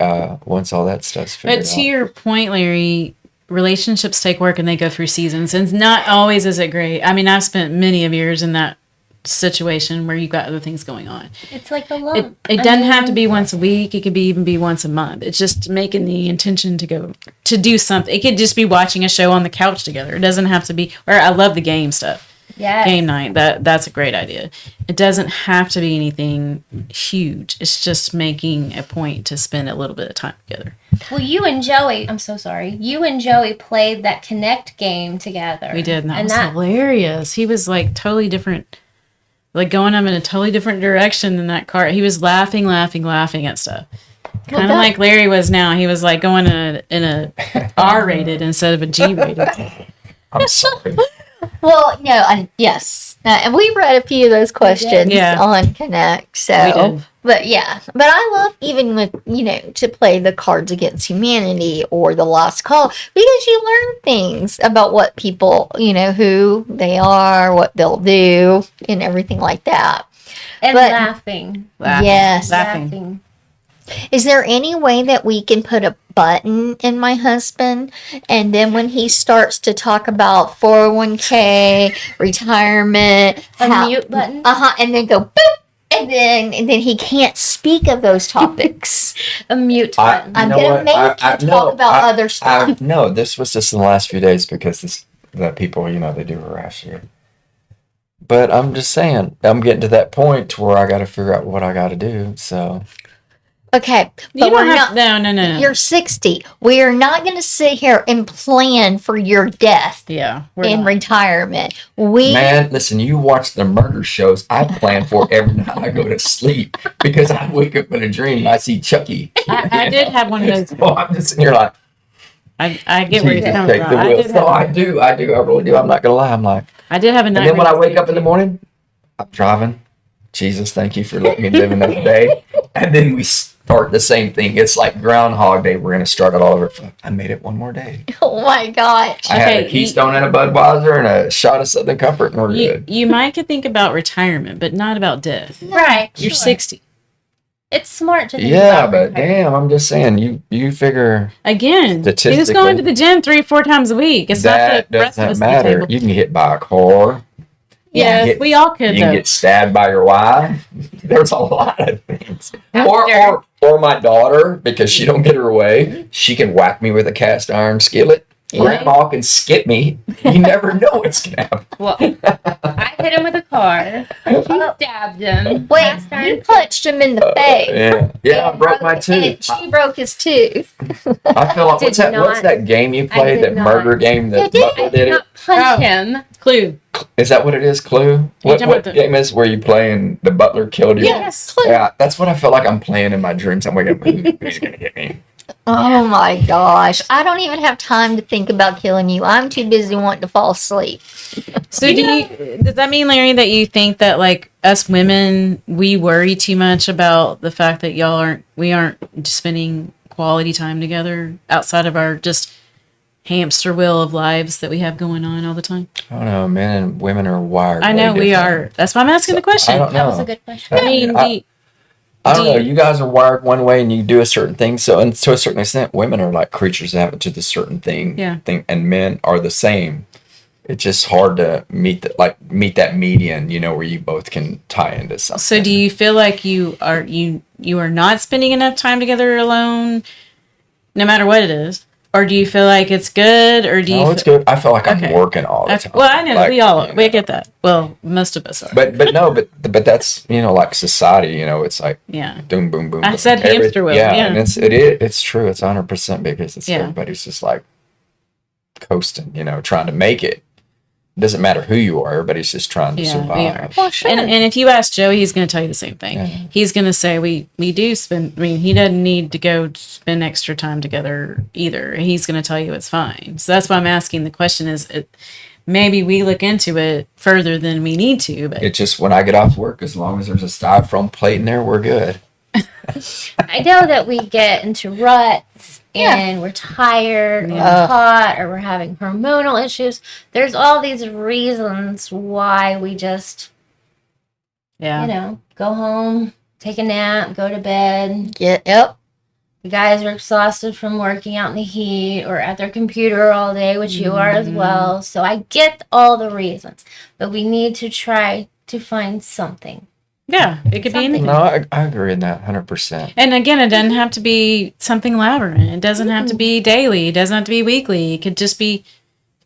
once all that stuff's But figured to out. your point, Larry, relationships take work and they go through seasons, and not always is it great. I mean, I've spent many of years in that situation where you've got other things going on. It's like a lump. It doesn't have to be once a week. It could be even be once a month. It's just making the intention to go to do something. It could just be watching a show on the couch together. It doesn't have to be. Or I love the game stuff. Yes. Game night. That's a great idea. It doesn't have to be anything huge. It's just making a point to spend a little bit of time together. Well, you and Joey, I'm so sorry. You and Joey played that Connect game together. We did, and that was hilarious. He was like totally different. Like going up in a totally different direction than that car. He was laughing at stuff. Kind of like Larry was now. He was like going in a R-rated instead of a G-rated. I'm sorry. Well, no, yes. And we read a few of those questions Yeah. on Connect. So, We did. but yeah. But I love even with, to play the Cards Against Humanity or the Lost Call because you learn things about what people, who they are, what they'll do, and everything like that. And But- laughing. Yes. Laughing. Is there any way that we can put a button in my husband and then when he starts to talk about 401k, retirement, A mute button? and then go boop and then he can't speak of those topics. A mute I- button. I'm know gonna what? make I- you no, talk about other stuff. No, this was just in the last few days because the people, they do harass you. But I'm just saying, I'm getting to that point to where I got to figure out what I got to do. So Okay, You but we're don't have not. no. You're 60. We are not going to sit here and plan for your death Yeah. in retirement. We man, listen, you watch the murder shows. I plan for every night I go to sleep because I wake up in a dream and I see Chucky. I did have one of those. So I'm just sitting here like, I get where you're Jesus, coming take from. the I wheel. did, So I have, do, I really do. I'm not gonna lie. I'm like, I did have a night. and then when I wake up in the morning, I'm driving. Jesus, thank you for letting me live another day. And then we start the same thing. It's like Groundhog Day. We're gonna start it all over. I made it one more day. Oh my gosh. I had Okay, a Keystone and a Budweiser and a shot of Southern Comfort, and we're good. You might could think about retirement, but not about death. Right. You're sure. 60. It's smart to think Yeah, about but retirement. damn, I'm just saying, you figure Again, he was Statistically, going to the gym 3-4 times a week. It's that not the rest of doesn't us matter. at the table. You can get hit by a car. Yeah, get- we all could You can though. get stabbed by your wife. There's a lot of things. After- Or my daughter, because she don't get her way, she can whack me with a cast iron skillet. Grandma can skip me. You never know what's gonna happen. Well, I hit him with a car. He stabbed him. Wait, Cast iron you punched him in the face. Yeah, I broke my And tooth. she broke his tooth. I feel like what's Did that game you played? did That not. murder game that Butler did it? Not punch Oh. him. Clue. Is that what it is? Clue? What talking about the- game is where you play and the butler killed you? Yes. Yeah, that's what I feel like I'm playing in my dreams. I'm waking up, who's gonna get me? Oh my gosh. I don't even have time to think about killing you. I'm too busy wanting to fall asleep. So does that mean, Larry, that you think that like us women, we worry too much about the fact that we aren't spending quality time together outside of our just hamster wheel of lives that we have going on all the time? I don't know. Men and women are wired. I know way we different. are. That's why I'm asking the I question. don't That was a know. good question. I mean, I don't do know. you- You guys are wired one way and you do a certain thing. So, and to a certain extent, women are like creatures that happen to the certain thing. Yeah. And men are the same. It's just hard to meet that median, where you both can tie into something. So do you feel like you are not spending enough time together alone, no matter what it is, or do you feel like it's good, or do you? No, it's good. I feel like I'm Okay. working all the That's, time. well, I know Like, we all we get that. Well, most of us are. But but that's like society. It's like Yeah. boom boom boom. I boom. said hamster wheel, yeah. and it's true. It's 100% because it's Yeah. everybody's just like coasting. Trying to make it. It doesn't matter who you are. Everybody's just trying to Yeah, survive. we are. Well, sure. And if you ask Joey, he's going to tell you the same thing. Yeah. He's going to say we do spend. I mean, he doesn't need to go spend extra time together either. He's going to tell you it's fine. So that's why I'm asking the question: maybe we look into it further than we need to? But It's just when I get off work, as long as there's a styrofoam plate in there, we're good. I know that we get into ruts Yeah. and we're tired or Yeah. hot or we're having hormonal issues. There's all these reasons why we just, yeah, go home, take a nap, go to bed. Yep. You guys are exhausted from working out in the heat or at their computer all day, which you are as well. So I get all the reasons, but we need to try to find something. Yeah, it could be Something. anything. No, I agree in that 100%. And again, it doesn't have to be something elaborate. It doesn't have to be daily. It doesn't have to be weekly. It could just be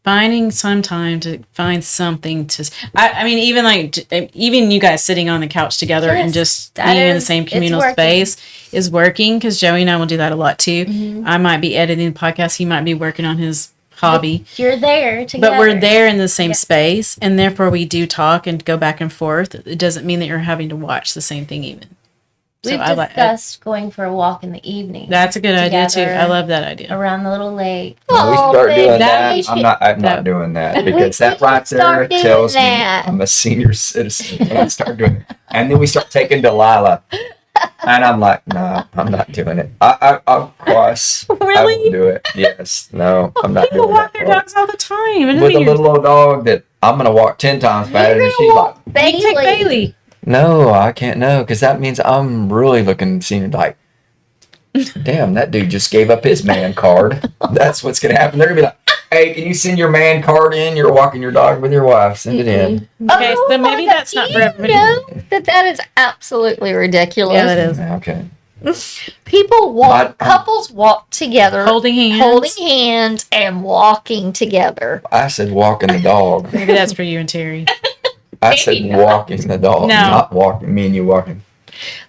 finding some time to find something to. I mean, even you guys sitting on the couch together and Yes, just that being in the is- same it's communal working. space is working, because Joey and I will do that a lot too. I might be editing the podcast. He might be working on his hobby. You're there together. But we're there in the same Yeah. space, and therefore we do talk and go back and forth. It doesn't mean that you're having to watch the same thing even. So We've I like discussed going for a walk in the evening. that's a good idea too. Together. I love that idea. Around the little lake. When we Oh, start baby, doing that that, we I'm should- not that- doing that, We because that should right there start doing tells me that. I'm a senior citizen when I start doing it. And then we start taking Delilah, and I'm like, no, I'm not doing it. I'll cross. I Really? won't do it. Yes, no, I'm not People doing walk that. their part. dogs all the time. And With a then little old dog that I'm gonna walk 10 times faster, You're and she's gonna like, walk you can take Bailey. Bailey. no, I can't. No, because that means I'm really looking senior. Like, damn, that dude just gave up his man card. That's what's gonna happen. They're gonna be like, hey, can you send your man card in? You're walking your dog with your wife. Send it in. Okay, Oh so my maybe God, that's not do for you everybody. know that is absolutely ridiculous. Yeah, that is. Okay. People walk, But, couples walk together, Holding hands. holding hands and walking together. I said walking the dog. Maybe that's for you and Terry. I said walking the dog, No. not walking. Me and you walking.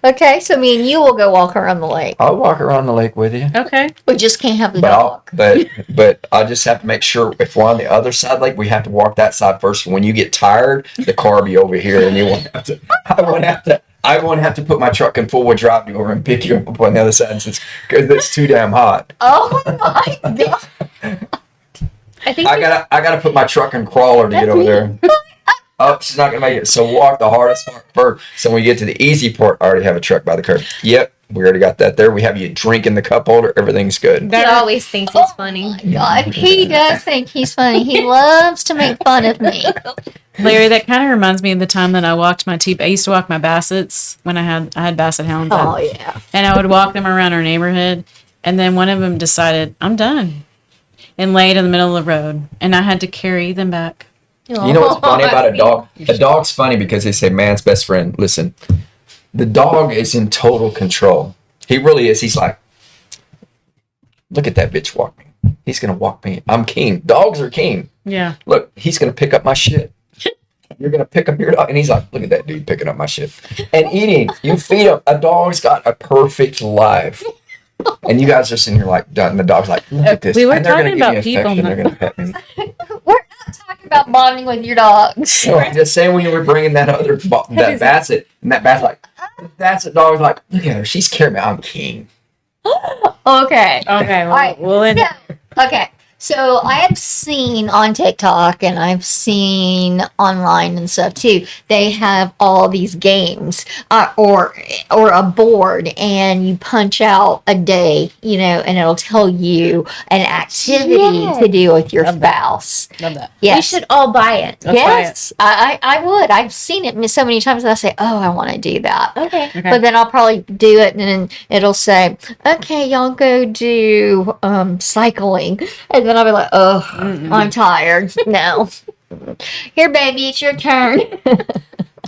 Okay, so me and you will go walk around the lake. I'll walk around the lake with you. Okay. We just can't have the But dog. but I just have to make sure if we're on the other side, like we have to walk that side first. When you get tired, the car will be over here, and you won't have to. I won't have to put my truck in full wheel drive to go over and pick you up on the other side, because it's too damn hot. Oh my God. I think I gotta put my truck in crawler to get over there. Oh, she's not gonna make it. So walk the hardest part first. So when we get to the easy part, I already have a truck by the curb. Yep, we already got that there. We have you drink in the cup holder. Everything's good. he always thinks he's funny. God, he does think he's funny. He loves to make fun of me. Larry, that kind of reminds me of the time that I walked my I used to walk my Bassets when I had Basset hounds. Oh yeah. And I would walk them around our neighborhood. And then one of them decided, I'm done. And laid in the middle of the road. And I had to carry them back. You know what's funny about a dog? A dog's funny because they say man's best friend. Listen, the dog is in total control. He really is. He's like, look at that bitch walk me. He's gonna walk me. I'm king. Dogs are king. Yeah. Look, he's gonna pick up my shit. You're gonna pick up your dog, and he's like, look at that dude picking up my shit and eating. You feed him. A dog's got a perfect life. And you guys are sitting here like, and the dog's like, look at this. We were and they're talking gonna about give me people, affection. They're gonna pet me. We're not talking about bonding with your dogs. So I'm just saying, when you were bringing that that Basset, and that Basset like, that's a dog's like, look at her, she's carrying me. I'm king. Okay. Okay. Well, right. we'll end. Okay. So I have seen on TikTok and I've seen online and stuff too. They have all these games or a board, and you punch out a day, and it'll tell you an activity to do with your spouse. Love that. Yes. We should all buy it. Let's buy Yes, I would. I've seen it so many times that I say, oh, I want to do that. Okay. Okay. But then I'll probably do it, and then it'll say, okay, y'all go do cycling. And then I'll be like, oh, I'm tired. No. Here, baby, it's your turn.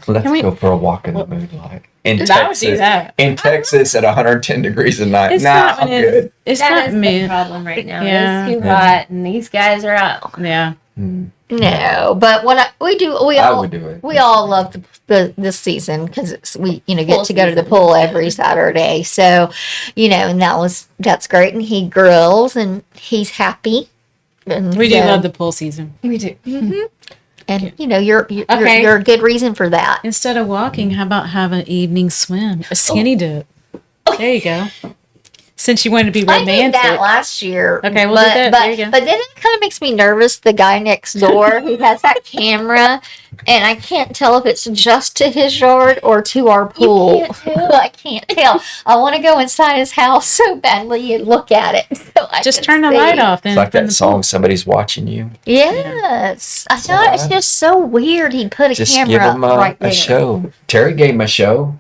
Let's Can we- go for a walk in the moonlight. In I would Texas, do that. in Texas at 110 degrees a night. It's Nah, not I'm when good. It's That not is the me. problem right now. Yeah. It's too Yeah. hot, and these guys are out. Yeah. No, but we I all would do it. we all love this season because we Pool get to go to the season. pool every Saturday. So, and that's great. And he grills and he's happy. And We do so- love the pool season. We do. and you're Okay. you're a good reason for that. Instead of walking, how about have an evening swim? A skinny dip. There you go. Since you wanted to be I did romantic. that last year. Okay, we'll do but, that. But, There you go. but then it kind of makes me nervous. The guy next door who has that camera, and I can't tell if it's just to his yard or to our pool. can't tell? I can't tell. I want to go inside his house so badly and look at it. So I Just can turn the see. light off then. It's like from that the song, pool. Somebody's Watching You. Yes, I thought it's just so weird. He put a Just give camera him right there. a show. Terry gave him a show.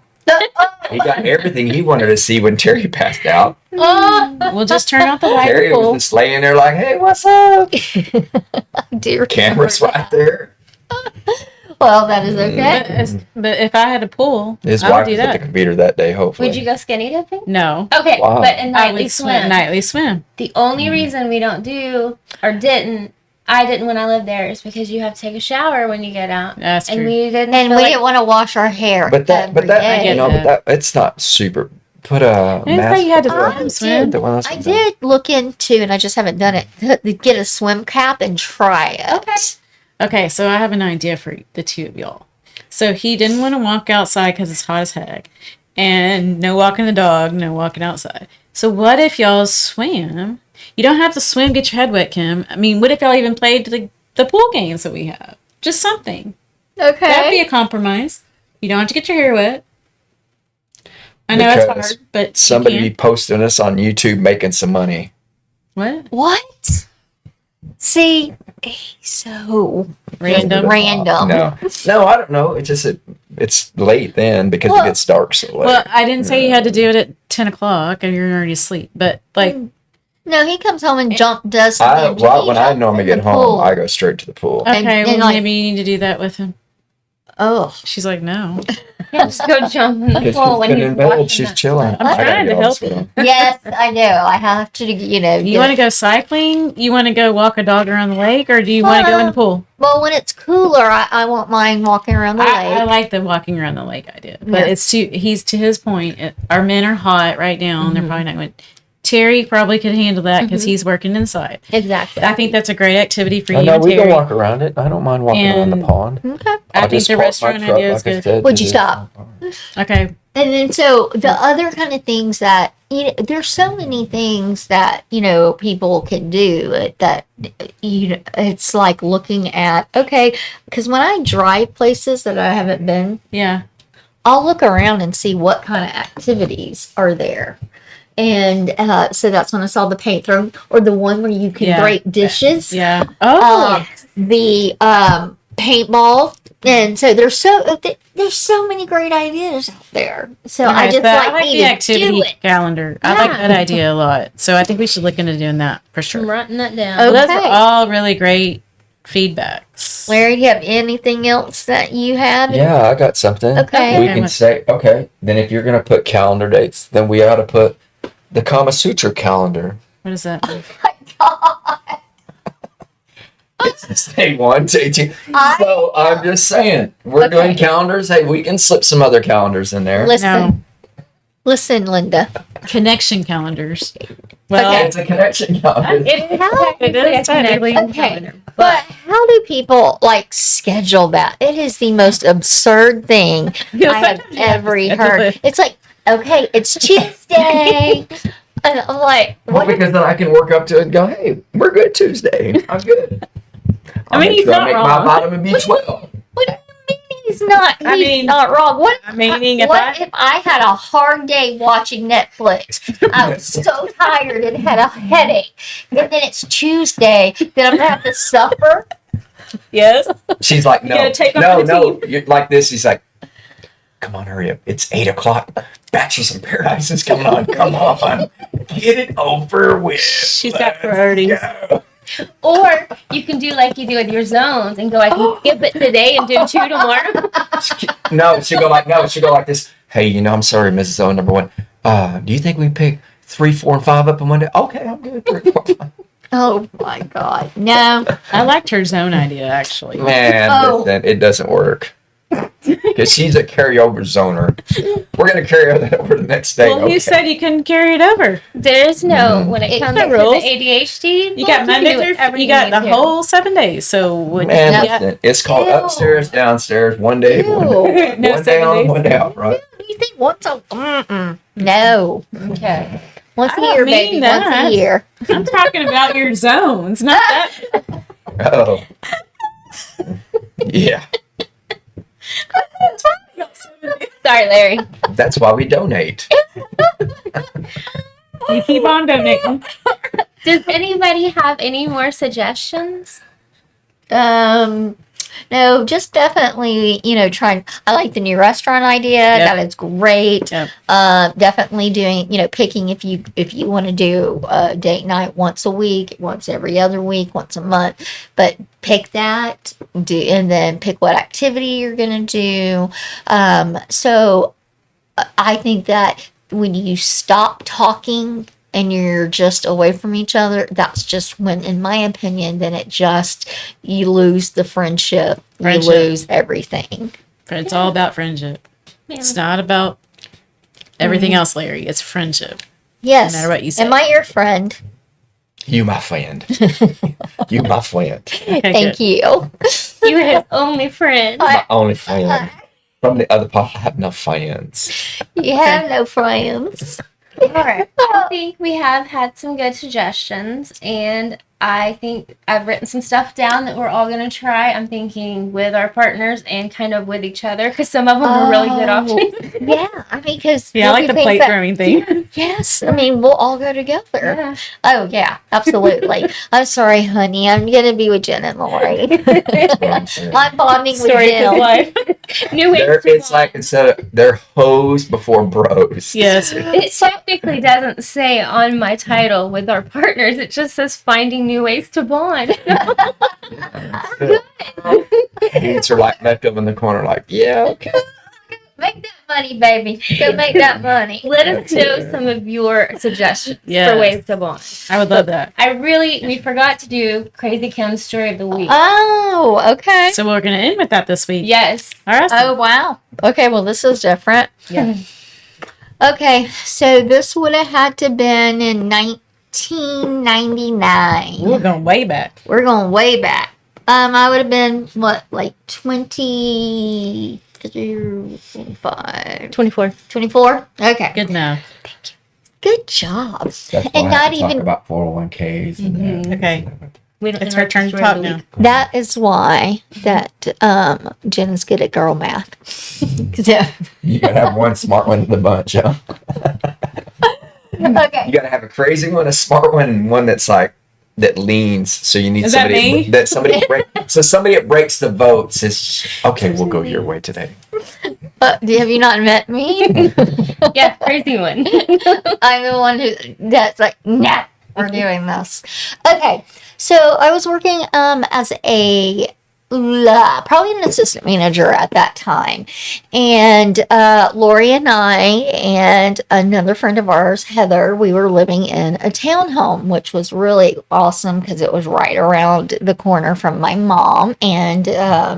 He got everything he wanted to see when Terry passed out. We'll just turn out the light. Terry was just laying there like, "Hey, what's up?" Dear Camera's Lord. right there. Well, that is okay. But if I had a pool, His I wife would do was at the that. computer that day. Hopefully, Would you go skinny dipping? No. Okay, Wow. but in I nightly would swim. nightly swim. The only reason we don't do or didn't, I didn't when I lived there, is because you have to take a shower when you get out, That's and true. we didn't. And feel we like- didn't want to wash our hair. But that, every you day. know, that. it's not super. Put a I didn't mask. say you had to I swim. Swim. did. One of those I ones. did look into, and I just haven't done it, to get a swim cap and try it. Okay. Okay, so I have an idea for the two of y'all. So he didn't want to walk outside because it's hot as heck, and no walking the dog, no walking outside. So what if y'all swam? You don't have to swim, get your head wet, Kim. I mean, what if y'all even played the pool games that we have? Just something. That'd be Okay. a compromise. You don't have to get your hair wet. I know Because it's hard, but you Somebody be can. posting us on YouTube making some money. What? What? See, he's so Random. random. No, I don't know. It's late then because Well- it gets dark so late. Well, I didn't say you had to do it at 10 o'clock and you're already asleep, but like, No, he comes home and does I, something. well, He when I jumps normally in the get home, pool. I go straight to the pool. And- okay, and well, like- maybe you need to do that with him. Oh, She's like, no. Just go jump in the Because pool she's when been you're in bed, watching she's that. chilling. I'm I gotta trying get to on help this you. one. yes, I know. I have to, You want to go cycling? You want to go walk a dog around the lake, or do you want to go in the pool? Well, when it's cooler, I won't mind walking around the I lake. like the walking around the lake idea, but Yeah. it's too. He's to his point. Our men are hot right now, and they're probably not going. Terry probably could handle that because he's working inside. Exactly. I think that's a great activity for I you know and we Terry. can walk around it. I don't mind walking around the And- pond. Okay. I I'll think just the park my restaurant truck, idea is like I good. said, Would to you the- stop? Okay, And then so the other kind of things that there's so many things that people can do that it's like looking at because when I drive places that I haven't been, yeah. I'll look around and see what kind of activities are there. And so that's when I saw the paint throw or the one where you can Yeah. break dishes. Yeah. Oh, The paintball, and so there's so many great ideas out there. So I okay, just so like the need to do activity it. calendar. I like Yeah. that idea a lot. So I think we should look into doing that for I'm sure. writing that down. Okay. Well, those are all really great feedbacks. Larry, do you have anything else that you have? Yeah, I got something. Okay. We Okay, can what- say, okay, then if you're going to put calendar dates, then we ought to put the Kama Sutra calendar. What is that? mean? It's day 1 to 18. I- So I'm just saying, we're Okay. doing calendars. Hey, we can slip some other calendars in there. Listen, Linda. Connection calendars. Well, Okay. It's a connection calendar. It is technically a technically- connection Okay. calendar, But how do people schedule that? It is the most absurd thing I have ever heard. It's like, okay, it's Tuesday. And I'm like, Well, what? because then I can work up to it and go, hey, we're good Tuesday. I'm good. I mean, he's I'll not make my wrong. vitamin B12. What do you mean he's not? He's I mean, not wrong. What? meaning if What I if I had a hard day watching Netflix? I was so tired and had a headache, and then it's Tuesday. Then I'm gonna have to suffer. yes, She's like, no, gotta take off no, the no. You're like this. He's like, come on, hurry up. It's 8 o'clock. Bachelors in Paradise is coming on. Come on. Get it over with. she's got Let's priorities. go. or you can do like you do with your zones and go, I can skip it today and do 2 tomorrow. No, she'll go like this. Hey, I'm sorry, Mrs. O, number 1. Do you think we pick 3, 4, and 5 up in one day? Okay, I'm good. 3, 4, 5. Oh my God, no. I liked her zone idea actually. Man, Oh. listen, it doesn't work. Because she's a carryover zoner. We're going to carry that over the next day. Well, okay. you said you couldn't carry it over. There's no, when it It's comes no to the rules. ADHD, You got Monday through. You got the whole 7 days. So would Man, you got, listen, it's called Ew. upstairs, downstairs, one day, one Ew. day. No, One 7 day on, days. one day out, right? You think once a no? Okay. Once I a don't year, mean baby. that. Once a year. I'm talking about your zones, not that. Oh. Yeah, Sorry, Larry. that's why we donate. You keep on donating. Does anybody have any more suggestions? No, just definitely, trying. I like the new restaurant idea. Yep. That is great. Yep. Definitely doing, picking if you want to do a date night once a week, once every other week, once a month, but pick that, and then pick what activity you're going to do. So I think that when you stop talking and you're just away from each other, that's just when, in my opinion, then you lose the friendship. You lose everything. It's all about friendship. Yeah. It's not about everything else, Larry. It's friendship. Yes. No matter what you say. Am I your friend? You my friend. You my friend. Okay, Thank good. you. You're his only friend. My only friend. From the other part, I have no friends. You have no friends. All right. I think we have had some good suggestions, and I think I've written some stuff down that we're all going to try. I'm thinking with our partners and kind of with each other, because some of them are really good options. Yeah, I mean, because Yeah, I like the plate throwing thing. Yes, I mean, we'll all go together. Yeah. Oh yeah, absolutely. I'm sorry, honey. I'm gonna be with Jen and Lori. I'm bonding with Story of his them. life. New ways to It's bond. like instead of they're hoes before bros. Yes. It technically doesn't say on my title with our partners. It just says finding new ways to bond. Dudes are like met up in the corner, like, yeah, okay. Make that money, baby. Go make that money. Let us know some of your suggestions Yes. for ways to bond. I would love that. We forgot to do Crazy Kim's story of the week. Oh, okay. So we're going to end with that this week. Yes. All right. Oh wow. Okay, well this is different. Yeah. Okay, so this would have had to been in 1999. We're going way back. We're going way back. I would have been what, like 25, 24. 24? Okay. Good enough. Good job. That's why And I not have to talk even about 401ks. And Okay. We don't It's know her turn to talk now. that is why that Jen is good at girl math. So, you gotta have one smart one in the bunch, huh? okay. You gotta have a crazy one, a smart one, and one that's like that leans. So you need Is that somebody me? that somebody somebody that breaks the votes is okay. We'll go your way today. Have you not met me? Yeah, crazy one. I'm the one that's like, nah, we're doing this. Okay, so I was working as probably an assistant manager at that time, and Lori and I and another friend of ours, Heather, we were living in a townhome, which was really awesome because it was right around the corner from my mom and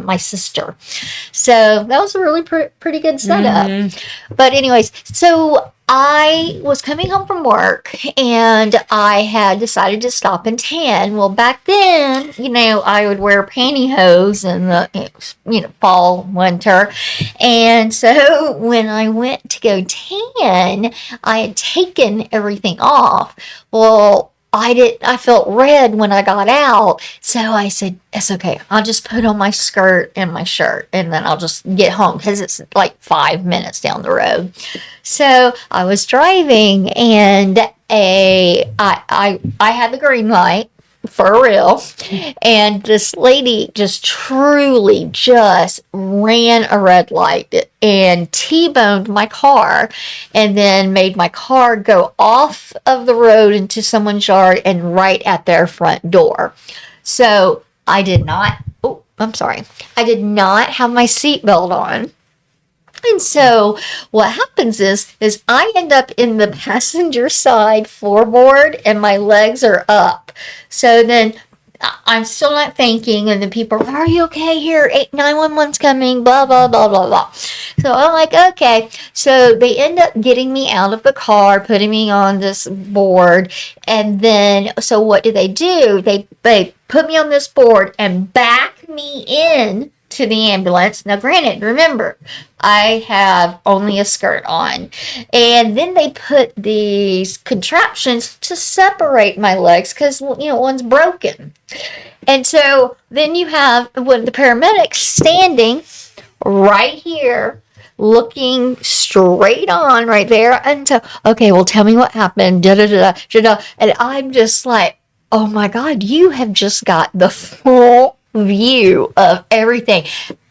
my sister. So that was a really pretty good setup. But anyways, so I was coming home from work and I had decided to stop and tan. Well, back then, I would wear pantyhose in the fall, winter. And so when I went to go tan, I had taken everything off. Well, I felt red when I got out. So I said, it's okay. I'll just put on my skirt and my shirt and then I'll just get home because it's like 5 minutes down the road. So I was driving and I had the green light for real. And this lady just truly just ran a red light and T-boned my car and then made my car go off of the road into someone's yard and right at their front door. So I did not have my seatbelt on. And so what happens is I end up in the passenger side floorboard and my legs are up. So then I'm still not thinking, and then people are, are you okay here? 911's coming, blah, blah, blah, blah, blah. So I'm like, okay. So they end up getting me out of the car, putting me on this board. And then, so what do? They put me on this board and back me in to the ambulance. Now, granted, remember, I have only a skirt on. And then they put these contraptions to separate my legs because, one's broken. And so then you have the paramedics standing right here, looking straight on right there. And so, okay, well, tell me what happened. Da, da, da, da, da. And I'm just like, oh my God, you have just got the full view of everything.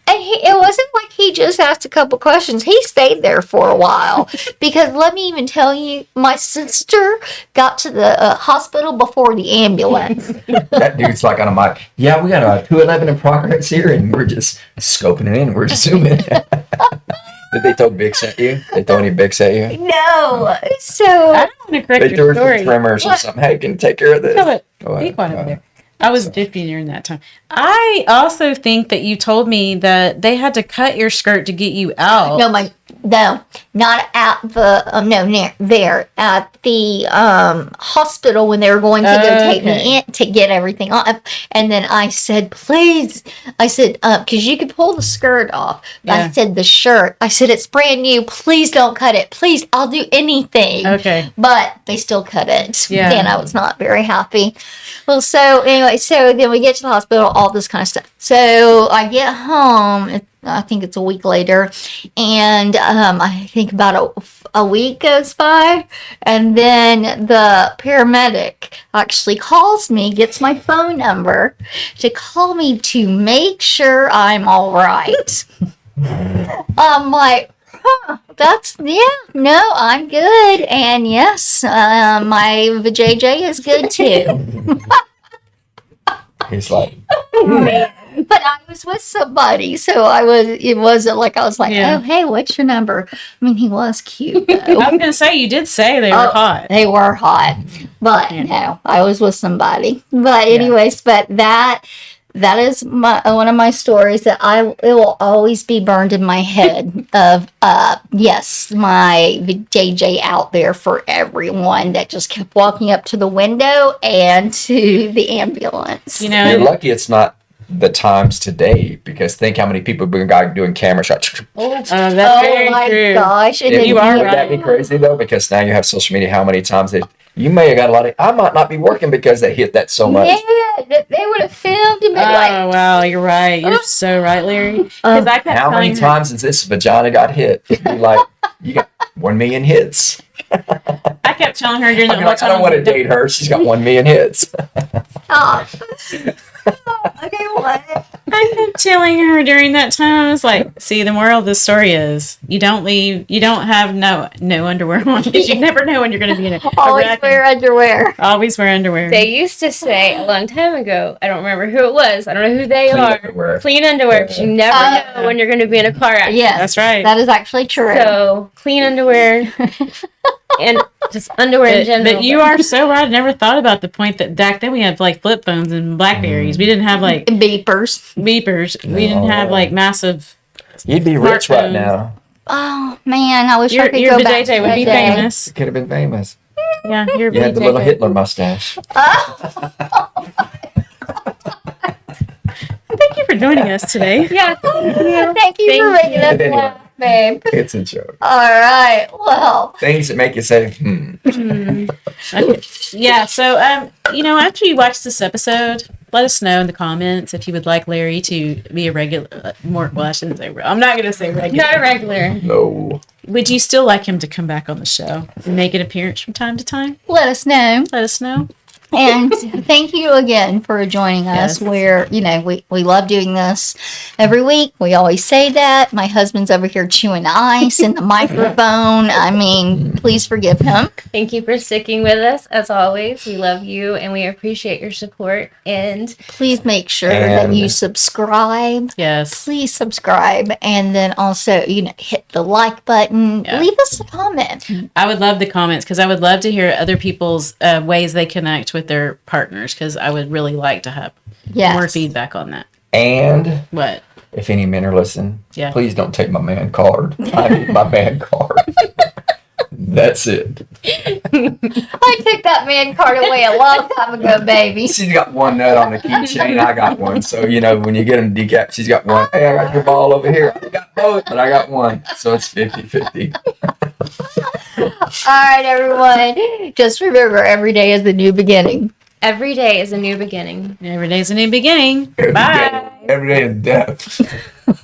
And it wasn't like he just asked a couple questions. He stayed there for a while. Because let me even tell you, my sister got to the hospital before the ambulance. That dude's like on a mic. Yeah, we got a 211 in progress here, and we're just scoping it in. We're just zooming. Did they throw Bix at you? They throw any Bix at you? No. So I don't want to correct They your threw story. some trimmers or something. Hey, can you take care of this? No, but Go be ahead. quiet over there. I was dipping during that time. I also think that you told me that they had to cut your skirt to get you out. no, not at the there at the hospital when they were going to go take me in to get everything off. And then I said, please, because you could pull the skirt off. Yeah. I said the shirt. I said it's brand new. Please don't cut it. Please, I'll do anything. Okay. But they still cut it. Yeah. And I was not very happy. Well, so anyway, so then we get to the hospital, all this kind of stuff. So I get home. I think it's a week later, and I think about a week goes by, and then the paramedic actually calls me, gets my phone number to call me to make sure I'm all right. I'm like, no, I'm good, and yes, my JJ is good too. He's like, But I was with somebody, so it wasn't like I was like, Yeah. oh, hey, what's your number? I mean, he was cute, though. I was going to say, you did say they were hot. They were hot, but no, I was with somebody. But anyways, but that is one of my stories that it will always be burned in my head of, yes, my JJ out there for everyone that just kept walking up to the window and to the ambulance. You you're know, lucky it's not the times today, because think how many people have been doing camera shots. that's Oh very my true. gosh. And then You are Would that be crazy though? Because now you have social media. How many times you may have got a lot of. I might not be working because they hit that so much. Yeah, they would have filmed and been like, Oh, wow. You're right. You're so right, Larry. Because I kept How many telling her, times has this vagina got hit? It'd be like, you got 1 million hits. I kept telling her during I'd the be like, I don't want to date her. She's got 1 million hits. oh. Okay, what? I kept telling her during that time, I was like, see, the moral of the story is you don't have no underwear on because you never know when you're going to be in a Always wreck. wear underwear. Always wear underwear. They used to say a long time ago, I don't remember who it was, I don't know who they Clean are, underwear. clean underwear, because you never know when you're going to be in a car accident. Yes, That's right. That is actually true. So, clean underwear and just underwear in general. But you are so right. I never thought about the point that back then we had like flip phones and Blackberries. We didn't have like Beepers. beepers. We didn't have like massive. You'd be rich right Smartphones. now. Oh man, I wish I Your could your go back to JJ would that be day. famous. You could have been famous. Yeah, your You had the little VJJ. Hitler mustache. Thank you for joining us today. Yeah, Thank you for Thank making us laugh, babe. It's a joke. All right. Well, Things that make you say, Okay. Yeah. So, after you watch this episode, let us know in the comments if you would like Larry to be a regular. Well, I shouldn't say. I'm not going to say regular. not a regular. no. Would you still like him to come back on the show and make an appearance from time to time? let us know. Let us know. And thank you again for joining us. Yes. We're, we love doing this every week. We always say that. My husband's over here chewing ice in the microphone. I mean, please forgive him. Thank you for sticking with us, as always. We love you, and we appreciate your support. And Please make sure that And- you subscribe. Yes. Please subscribe. And then also, hit the like button. Yeah. Leave us a comment. I would love the comments because I would love to hear other people's ways they connect with their partners because I would really like to have Yes. more feedback on that. And What? if any men are listening, Yeah. please don't take my man card. I need my man card. That's it. I took that man card away a long time ago, baby. She's got one nut on the keychain. I got one. So, when you get them decap, she's got one. Hey, I got your ball over here. I got both, but I got one. So it's 50-50. All right, everyone. Just remember, every day is a new beginning. every day is a new beginning. Every day's a new beginning. Every Bye. day- every day is death.